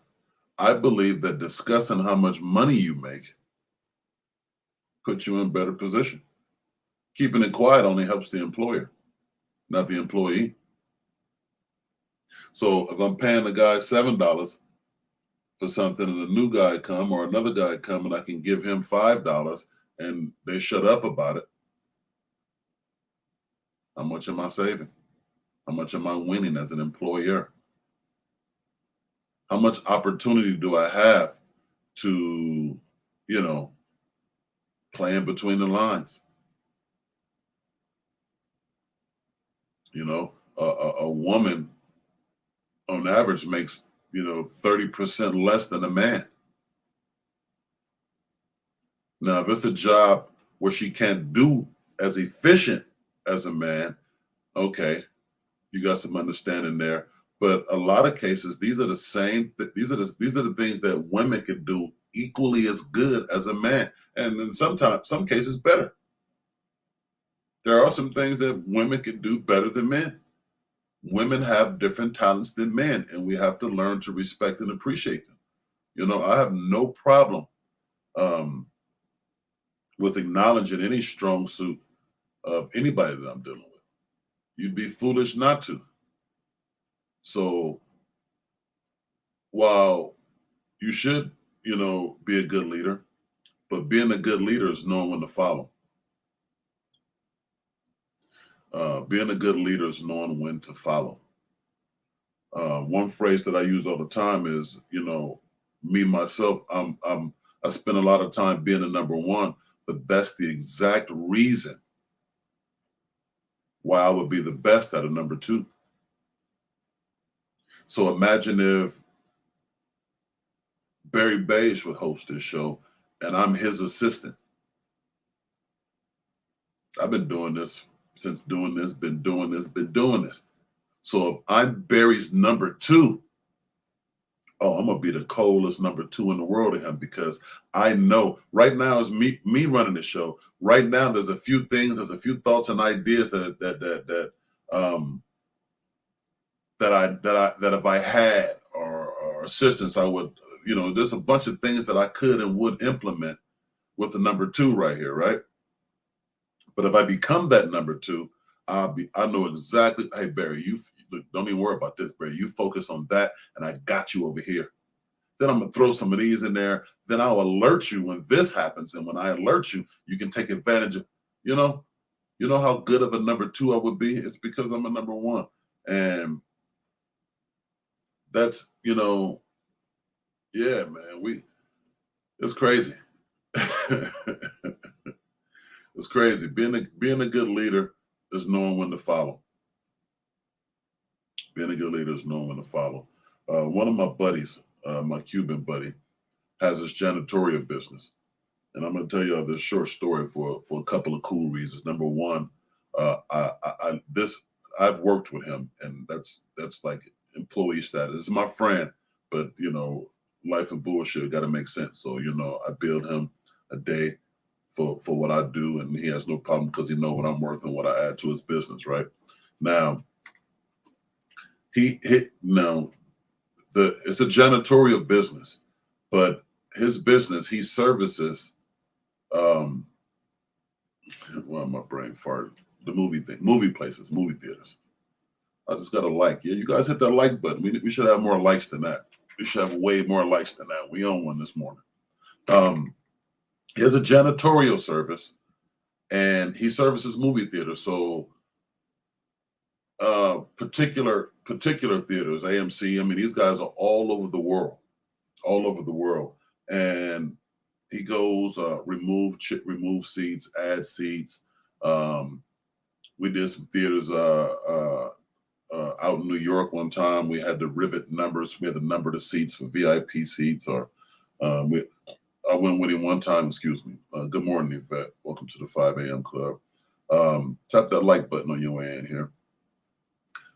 I believe that discussing how much money you make puts you in a better position. Keeping it quiet only helps the employer, not the employee. So if I'm paying a guy $7 for something and a new guy come or another guy come and I can give him $5 and they shut up about it, how much am I saving? How much am I winning as an employer? How much opportunity do I have to, you know, play in between the lines? You know, a woman on average makes, you know, 30% less than a man. Now, if it's a job where she can't do as efficient as a man, okay, you got some understanding there. But a lot of cases, these are the same. These are the things that women can do equally as good as a man, and in some cases better. There are some things that women can do better than men. Women have different talents than men, and we have to learn to respect and appreciate them. You know, I have no problem with acknowledging any strong suit of anybody that I'm dealing with. You'd be foolish not to. So while you should, you know, be a good leader, but being a good leader is knowing when to follow. Being a good leader is knowing when to follow. One phrase that I use all the time is, you know, me, myself, I spend a lot of time being a number one, but that's the exact reason why I would be the best at a number two. So imagine if Barry Beige would host this show and I'm his assistant. I've been doing this since doing this, been doing this. So if I'm Barry's number two, oh, I'm gonna be the coldest number two in the world to him, because I know right now is me running the show. Right now, there's a few things, there's a few thoughts and ideas that if I had or assistance, I would, you know, there's a bunch of things that I could and would implement with the number two right here, right? But if I become that number two, I know exactly, hey, Barry, you don't even worry about this, Barry. You focus on that, and I got you over here. Then I'm going to throw some of these in there. Then I'll alert you when this happens. And when I alert you, you can take advantage of, you know how good of a number two I would be? It's because I'm a number one. And that's, you know, yeah, man, it's crazy. It's crazy. Being a good leader is knowing when to follow. Being a good leader is knowing when to follow. One of my buddies, my Cuban buddy, has this janitorial business. And I'm going to tell you this short story for a couple of cool reasons. Number one, I've worked with him, and that's like employee status. This is my friend, but, you know, life and bullshit got to make sense. So, you know, I billed him a day for what I do, and he has no problem because he knows what I'm worth and what I add to his business, right? Now, it's a janitorial business, but his business, he services, well, my brain farted, the movie places, movie theaters. I just got a like. Yeah, you guys hit that like button. We should have more likes than that. We should have way more likes than that. We own one this morning. He has a janitorial service, and he services movie theaters. So particular theaters, AMC, I mean, these guys are all over the world. And he goes, remove seats, add seats. We did some theaters out in New York one time. We had to rivet numbers. We had to number the seats for VIP seats. I went with him one time, excuse me. Good morning, Yvette. Welcome to the 5 a.m. club. Tap that like button on your way in here.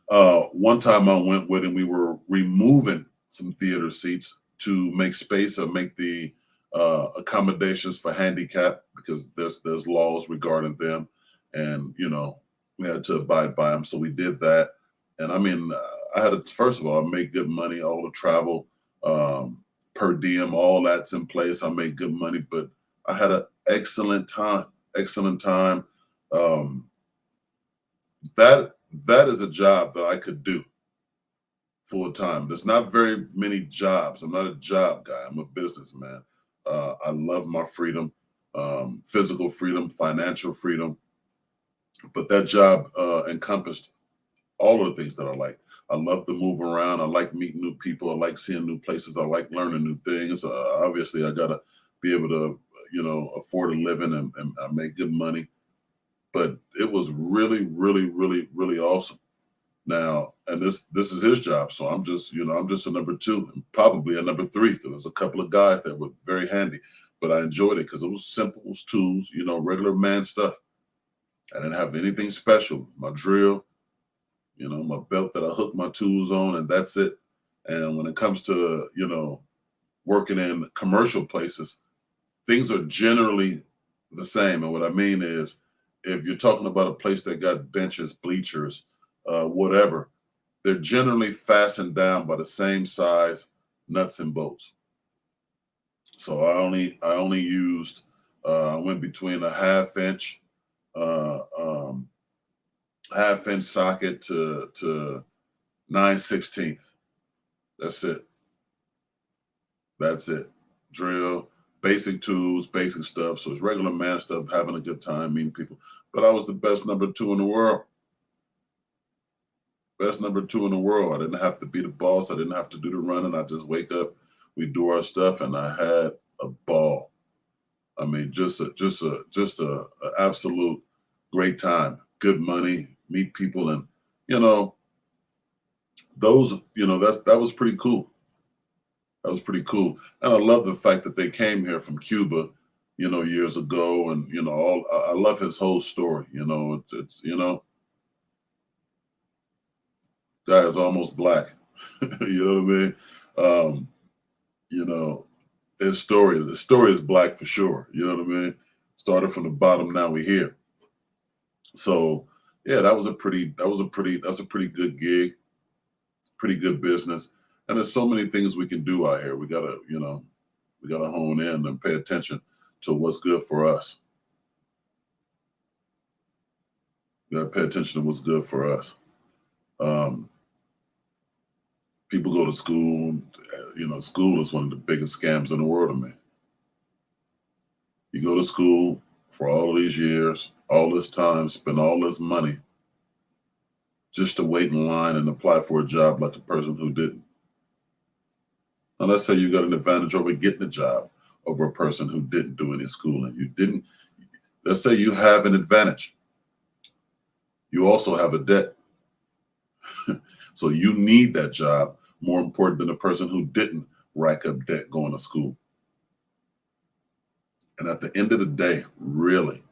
One time I went with him, we were removing some theater seats to make space or make the accommodations for handicap, because there's laws regarding them. And, you know, we had to abide by them. So we did that. And I mean, first of all, I made good money, all the travel, per diem, all that's in place. I made good money, but I had an excellent time. That is a job that I could do full time. There's not very many jobs. I'm not a job guy. I'm a businessman. I love my freedom, physical freedom, financial freedom. But that job encompassed all of the things that I like. I love to move around. I like meeting new people. I like seeing new places. I like learning new things. Obviously, I got to be able to, you know, afford a living and I make good money. But it was really, really, really, really awesome. Now, and this is his job. So I'm just a number two and probably a number three, because there's a couple of guys that were very handy. But I enjoyed it because it was simple, it was tools, you know, regular man stuff. I didn't have anything special. My drill, you know, my belt that I hook my tools on, and that's it. And when it comes to, you know, working in commercial places, things are generally the same. And what I mean is, if you're talking about a place that got benches, bleachers, whatever, they're generally fastened down by the same size nuts and bolts. So I only used I went between a half-inch socket to 9/16. That's it. That's it. Drill, basic tools, basic stuff. So it's regular man stuff, having a good time, meeting people. But I was the best number 2 in the world. Best number 2 in the world. I didn't have to be the boss. I didn't have to do the running. I just wake up, we do our stuff, and I had a ball. I mean, just a absolute great time. Good money, meet people, and that was pretty cool. That was pretty cool. And I love the fact that they came here from Cuba, years ago, and I love his whole story. It's guy is almost black. You know what I mean? His story is black for sure. You know what I mean? Started from the bottom, now we're here. So yeah, that's a pretty good gig, pretty good business. And there's so many things we can do out here. We gotta hone in and pay attention to what's good for us. We gotta pay attention to what's good for us. People go to school. School is one of the biggest scams in the world to me. You go to school for all of these years, all this time, spend all this money just to wait in line and apply for a job like the person who didn't. Now, let's say you got an advantage over getting a job over a person who didn't do any schooling. Let's say you have an advantage. You also have a debt. So you need that job more important than the person who didn't rack up debt going to school. And at the end of the day, really,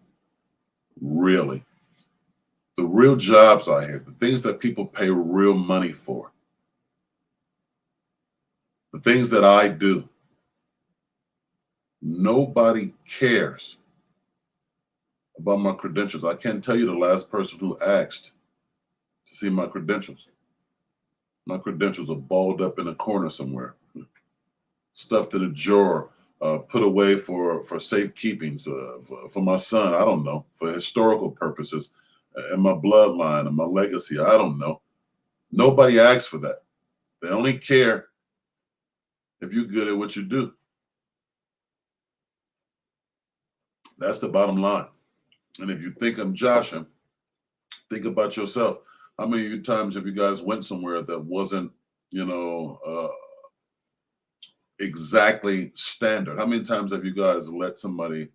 the real jobs out here, the things that people pay real money for, the things that I do, nobody cares about my credentials. I can't tell you the last person who asked to see my credentials. My credentials are balled up in a corner somewhere, stuffed in a drawer, put away for safekeeping, for my son, I don't know, for historical purposes, and my bloodline and my legacy, I don't know. Nobody asks for that. They only care if you're good at what you do. That's the bottom line. And if you think I'm joshing, think about yourself. How many times have you guys went somewhere that wasn't, exactly standard? How many times have you guys let somebody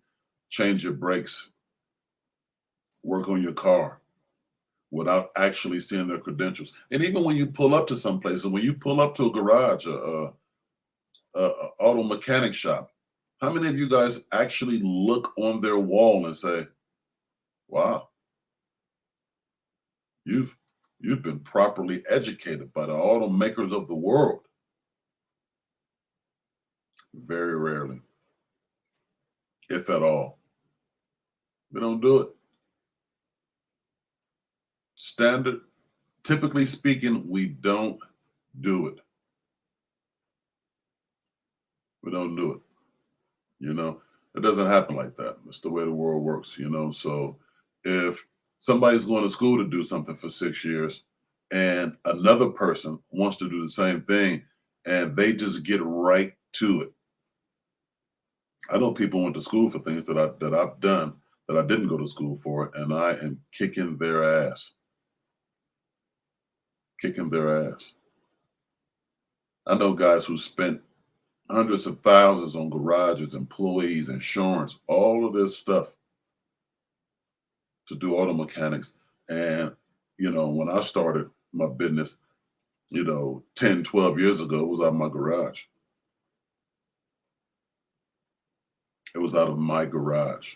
change your brakes, work on your car without actually seeing their credentials? And even when you pull up to some places, when you pull up to a garage, auto mechanic shop, how many of you guys actually look on their wall and say, wow, you've been properly educated by the automakers of the world? Very rarely, if at all. We don't do it. Standard, typically speaking, we don't do it. We don't do it. It doesn't happen like that. It's the way the world works, So if somebody's going to school to do something for 6 years and another person wants to do the same thing and they just get right to it. I know people went to school for things that I've done that I didn't go to school for, and I am kicking their ass. Kicking their ass. I know guys who spent hundreds of thousands on garages, employees, insurance, all of this stuff to do auto mechanics. And, when I started my business, 10, 12 years ago, it was out of my garage. It was out of my garage.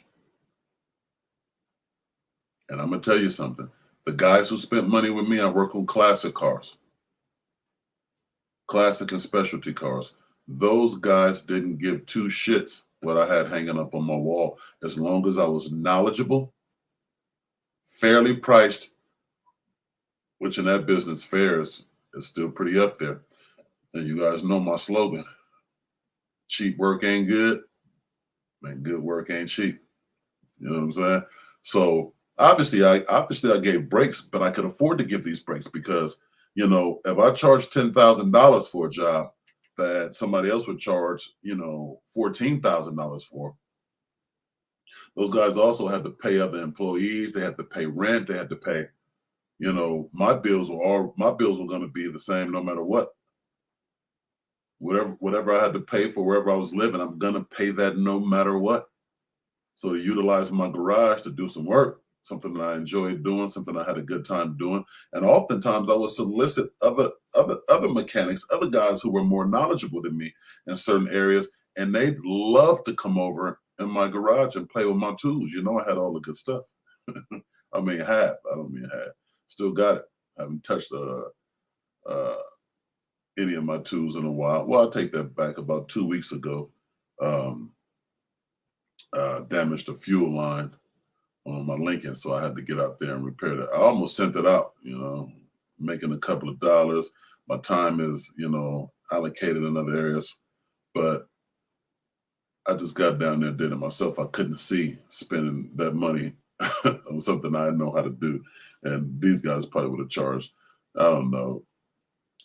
And I'm going to tell you something. The guys who spent money with me, I work on classic cars. Classic and specialty cars. Those guys didn't give two shits what I had hanging up on my wall, as long as I was knowledgeable, fairly priced, which in that business, fair is It's still pretty up there. And you guys know my slogan: cheap work ain't good, and good work ain't cheap. You know what I'm saying? So obviously I gave breaks, but I could afford to give these breaks because, you know, if I charge $10,000 for a job that somebody else would charge, you know, $14,000 for, those guys also had to pay other employees. They had to pay rent. They had to pay, you know, my bills were going to be the same no matter what. Whatever I had to pay for wherever I was living, I'm going to pay that no matter what. So to utilize my garage to do some work, something that I enjoyed doing, something I had a good time doing. And oftentimes I would solicit other mechanics, other guys who were more knowledgeable than me in certain areas, and they'd love to come over in my garage and play with my tools. You know, I had all the good stuff. I mean, half. I don't mean half. Still got it. I haven't touched any of my tools in a while. Well, I'll take that back. About 2 weeks ago, damaged a fuel line on my Lincoln, so I had to get out there and repair that. I almost sent it out, you know, making a couple of dollars. My time is, you know, allocated in other areas, but I just got down there and did it myself. I couldn't see spending that money on something I didn't know how to do. And these guys probably would have charged, I don't know,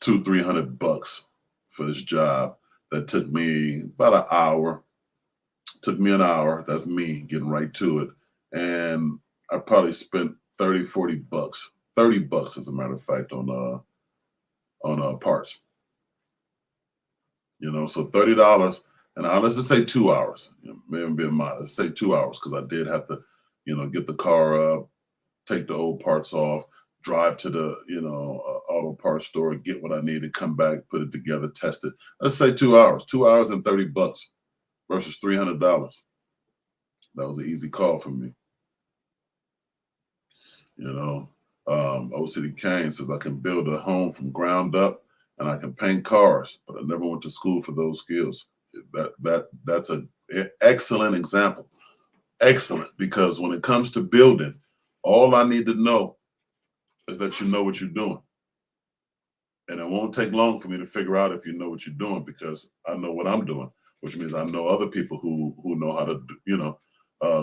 $200-300 for this job that took me about an hour. Took me an hour. That's me getting right to it. And I probably spent $30-40, $30 as a matter of fact, on parts. You know, so $30. And let's just say 2 hours. You know, maybe be a mile. Let's say 2 hours because I did have to, you know, get the car up, take the old parts off, drive to the, you know, auto parts store, get what I needed, come back, put it together, test it. Let's say 2 hours. 2 hours and $30 versus $300. That was an easy call for me. You know, Old City Kane says I can build a home from ground up and I can paint cars, but I never went to school for those skills. That's an excellent example. Excellent, because when it comes to building, all I need to know is that you know what you're doing. And it won't take long for me to figure out if you know what you're doing because I know what I'm doing, which means I know other people who know how to do, you know,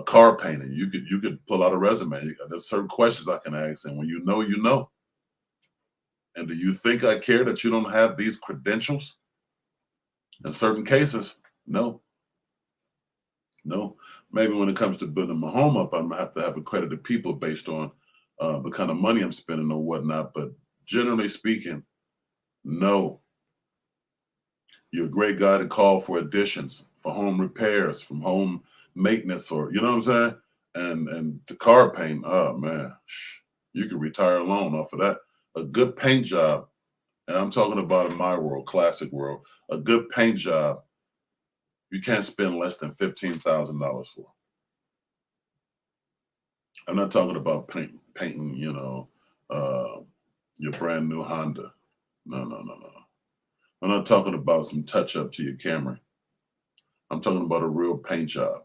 car painting. You could pull out a resume. There's certain questions I can ask, and when you know, you know. And do you think I care that you don't have these credentials? In certain cases, no. No. Maybe when it comes to building my home up, I'm gonna have to have accredited people based on the kind of money I'm spending or whatnot. But generally speaking, no. You're a great guy to call for additions, for home repairs, from home maintenance, or you know what I'm saying? And the car paint, oh man, you could retire alone off of that. A good paint job, and I'm talking about in my world, classic world, a good paint job, you can't spend less than $15,000 for. I'm not talking about painting, you know, your brand new Honda. No. I'm not talking about some touch up to your Camry. I'm talking about a real paint job.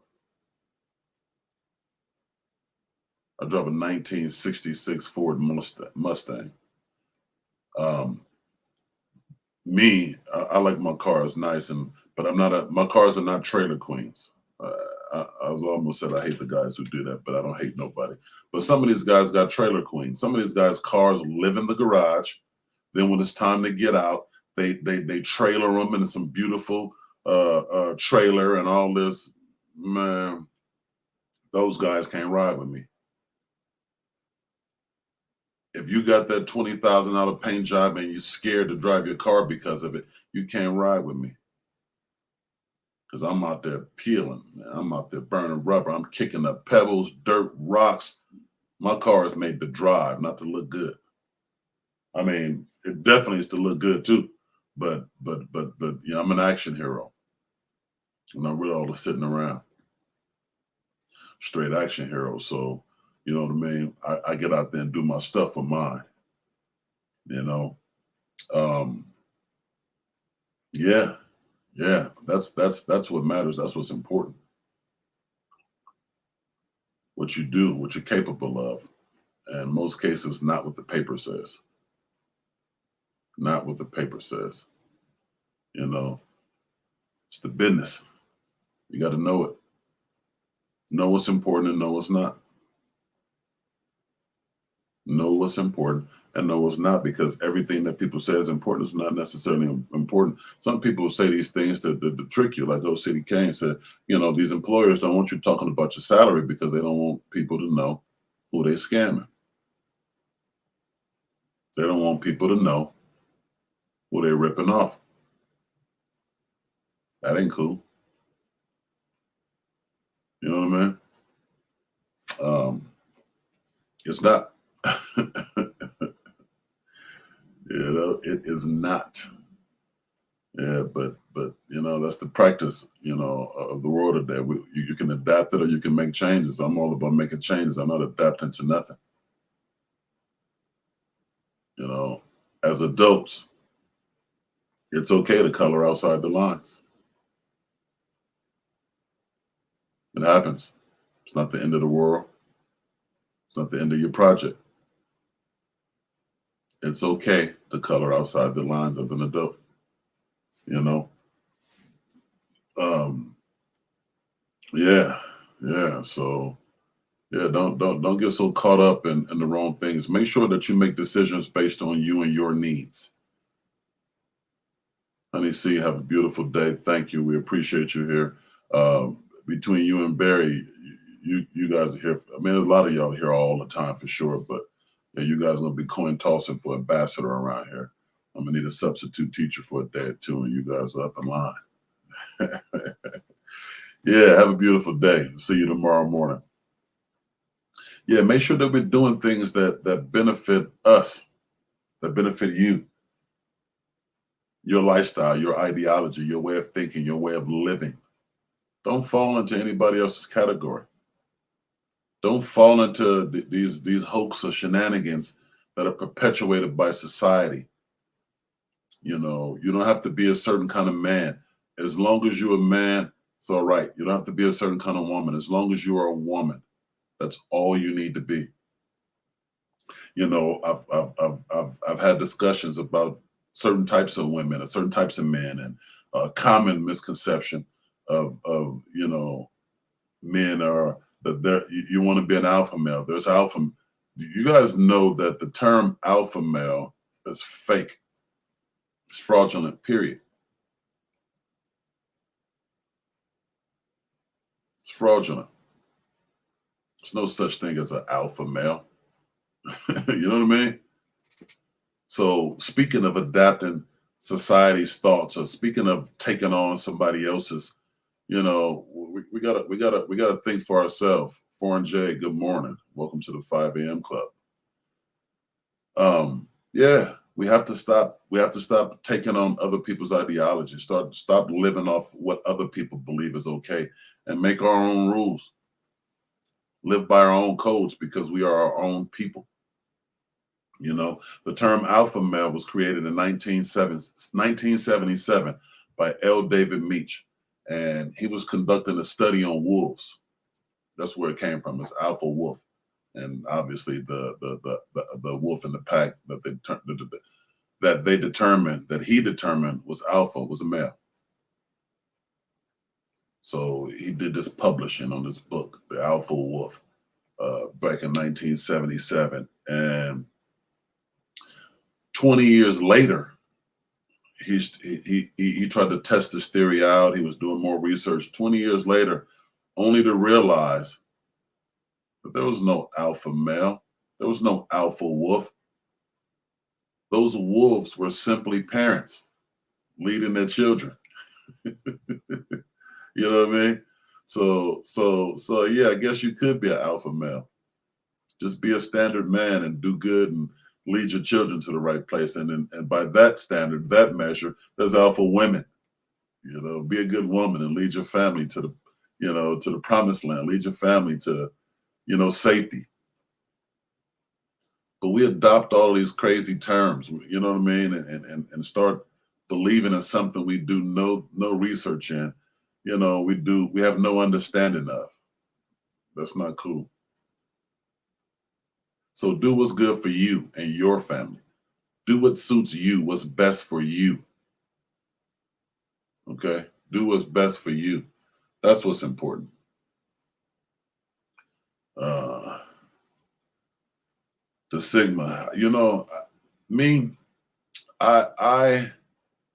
I drove a 1966 Ford Mustang. I like my cars nice, but my cars are not trailer queens. I was almost said I hate the guys who do that, but I don't hate nobody. But some of these guys got trailer queens. Some of these guys' cars live in the garage. Then when it's time to get out, they trailer them into some beautiful trailer and all this. Man, those guys can't ride with me. If you got that $20,000 paint job and you're scared to drive your car because of it, you can't ride with me. Because I'm out there peeling, man. I'm out there burning rubber. I'm kicking up pebbles, dirt, rocks. My car is made to drive, not to look good. I mean, it definitely is to look good too. But yeah, I'm an action hero. I'm not really all the sitting around. Straight action hero. So, you know what I mean? I get out there and do my stuff for mine. You know? Yeah. That's what matters. That's what's important. What you do, what you're capable of. And in most cases, not what the paper says. not what the paper says. You know, it's the business. You got to know it. Know what's important and know what's not. Know what's important and know what's not, because everything that people say is important is not necessarily important. Some people say these things to trick you, like O.C.D. Kane said, you know, these employers don't want you talking about your salary because they don't want people to know who they scamming. They don't want people to know who they're ripping off. That ain't cool. You know what I mean? It's not. You know, it is not. Yeah, but you know, that's the practice, you know, of the world today. You can adapt it or you can make changes. I'm all about making changes. I'm not adapting to nothing. You know, as adults, it's okay to color outside the lines. It happens. It's not the end of the world. It's not the end of your project. It's okay to color outside the lines as an adult. You know? Yeah. So yeah, don't get so caught up in the wrong things. Make sure that you make decisions based on you and your needs. Honey C, have a beautiful day. Thank you. We appreciate you here. Between you and Barry, you guys are here. I mean, a lot of y'all are here all the time for sure, but yeah, you guys are gonna be coin tossing for ambassador around here. I'm gonna need a substitute teacher for a day or two, and you guys are up in line. Yeah, have a beautiful day. See you tomorrow morning. Yeah, make sure that we're doing things that benefit us, that benefit you, your lifestyle, your ideology, your way of thinking, your way of living. Don't fall into anybody else's category. Don't fall into these hoax or shenanigans that are perpetuated by society. You know, you don't have to be a certain kind of man. As long as you're a man, it's all right. You don't have to be a certain kind of woman. As long as you are a woman, that's all you need to be. You know, I've had discussions about certain types of women and certain types of men, and a common misconception of you know, men are that you want to be an alpha male. There's alpha. You guys know that the term alpha male is fake. It's fraudulent, period. It's fraudulent. There's no such thing as an alpha male. You know what I mean? So speaking of adapting society's thoughts, or speaking of taking on somebody else's, you know, we gotta think for ourselves. Foreign J, good morning. Welcome to the 5 a.m. club. Yeah, we have to stop taking on other people's ideology. Stop living off what other people believe is okay, and make our own rules. Live by our own codes, because we are our own people. You know, the term alpha male was created in 1977 by L. David Meach, and he was conducting a study on wolves. That's where it came from. It's alpha wolf, and obviously the wolf in the pack that he determined was alpha was a male. So he did this publishing on this book, The Alpha Wolf, back in 1977. And 20 years later, he tried to test this theory out. He was doing more research 20 years later, only to realize that there was no alpha male. There was no alpha wolf. Those wolves were simply parents leading their children. You know what I mean? So yeah, I guess you could be an alpha male. Just be a standard man and do good and lead your children to the right place. And by that standard, that measure, there's alpha women. You know, be a good woman and lead your family to the, you know, to the promised land. Lead your family to, you know, safety. But we adopt all these crazy terms, you know what I mean, and start believing in something we do no research in. You know, we have no understanding of. That's not cool. So do what's good for you and your family. Do what suits you, what's best for you. Okay? Do what's best for you. That's what's important. The Sigma, you know, me, I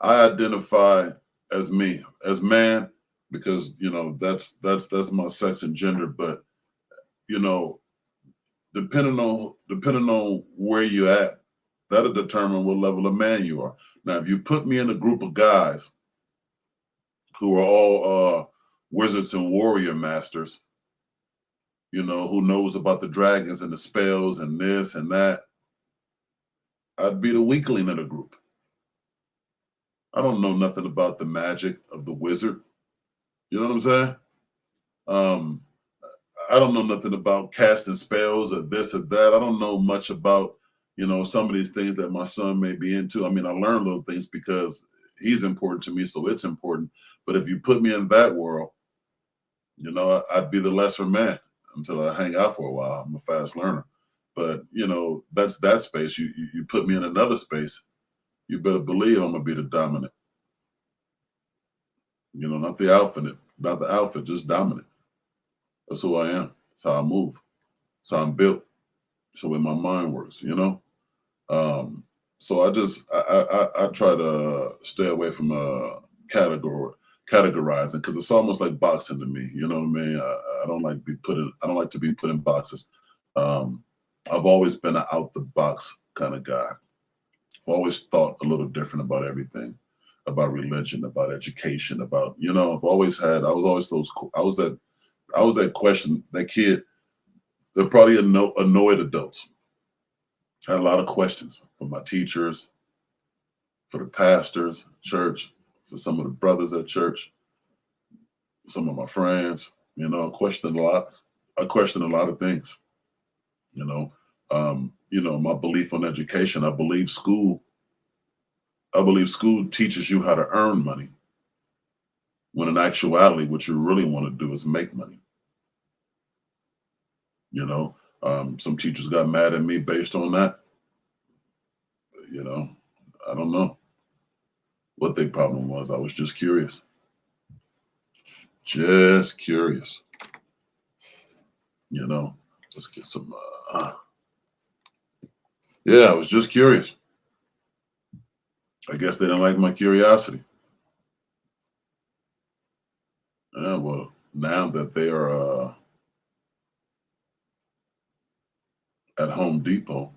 identify as me, as man, because, you know, that's my sex and gender. But, you know, depending on where you at, that'll determine what level of man you are. Now, if you put me in a group of guys who are all wizards and warrior masters, you know, who knows about the dragons and the spells and this and that, I'd be the weakling of the group. I don't know nothing about the magic of the wizard. You know what I'm saying? I don't know nothing about casting spells or this or that. I don't know much about, you know, some of these things that my son may be into. I mean, I learn little things because he's important to me, so it's important. But if you put me in that world, you know, I'd be the lesser man until I hang out for a while. I'm a fast learner. But, you know, that's that space. You put me in another space, you better believe I'm going to be the dominant. You know, not the outfit, just dominant. That's who I am. That's how I move. That's how I'm built. That's the way my mind works, you know? So I try to stay away from categorizing, because it's almost like boxing to me. You know what I mean? I don't like to be put in boxes. I've always been an out the box kind of guy. I've always thought a little different about everything, about religion, about education, about, you know, I was that question, that kid that probably annoyed adults. I had a lot of questions for my teachers, for the pastors, church, for some of the brothers at church, some of my friends. You know, I questioned a lot of things. You know, my belief on education. I believe school teaches you how to earn money, when in actuality, what you really want to do is make money. You know, some teachers got mad at me based on that. You know, I don't know what their problem was. I was just curious. Just curious. You know, let's get some, yeah, I was just curious. I guess they didn't like my curiosity. Yeah, well, now that they are at Home Depot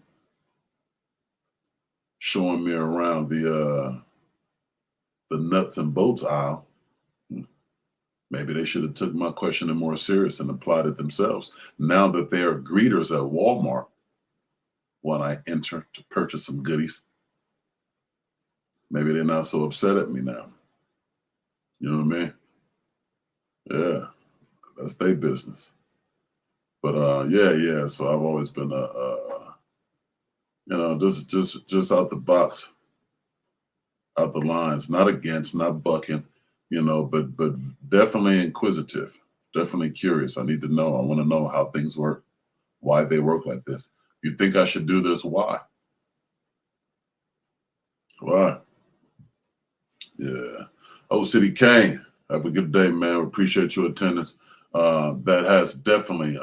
showing me around the nuts and bolts aisle, maybe they should have took my questioning more serious and applied it themselves. Now that they are greeters at Walmart when I enter to purchase some goodies, maybe they're not so upset at me now. You know what I mean? Yeah, that's their business. But yeah. So I've always been just out the box, out the lines, not against, not bucking, you know, but definitely inquisitive, definitely curious. I need to know. I want to know how things work, why they work like this. You think I should do this? Why? Why? Yeah. Oh, City Kane, have a good day, man. We appreciate your attendance. That has definitely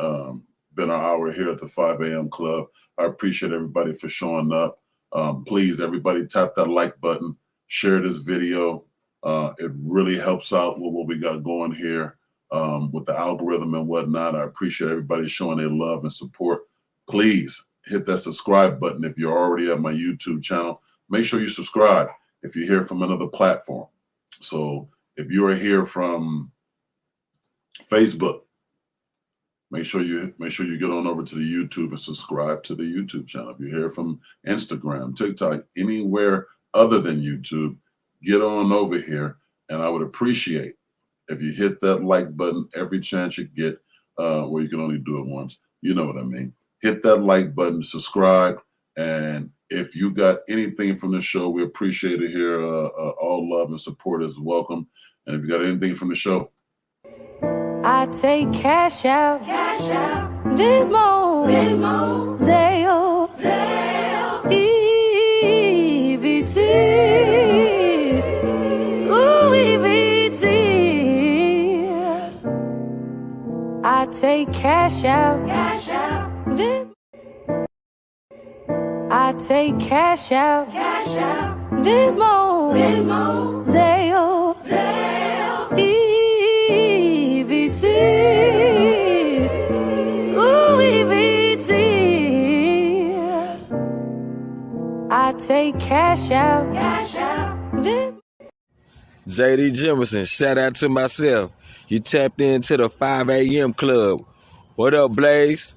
been our hour here at the 5 a.m. Club. I appreciate everybody for showing up. Please, everybody, tap that like button, share this video. It really helps out with what we got going here with the algorithm and whatnot. I appreciate everybody showing their love and support. Please hit that subscribe button if you're already at my YouTube channel. Make sure you subscribe if you're here from another platform. So if you are here from Facebook, make sure you get on over to the YouTube and subscribe to the YouTube channel. If you're here from Instagram, TikTok, anywhere other than YouTube, get on over here, and I would appreciate if you hit that like button every chance you get, where you can only do it once. You know what I mean? Hit that like button, subscribe, and if you got anything from the show, we appreciate it here. All love and support is welcome. And if you got anything from the show, I take cash out, Venmo, Zelle, take cash out. Then I take cash out. Venmo, Zelle, EBT, ooh, EBT. I take cash out. Then JD Jimerson, shout out to myself. You tapped into the 5 a.m. club. What up, Blaze?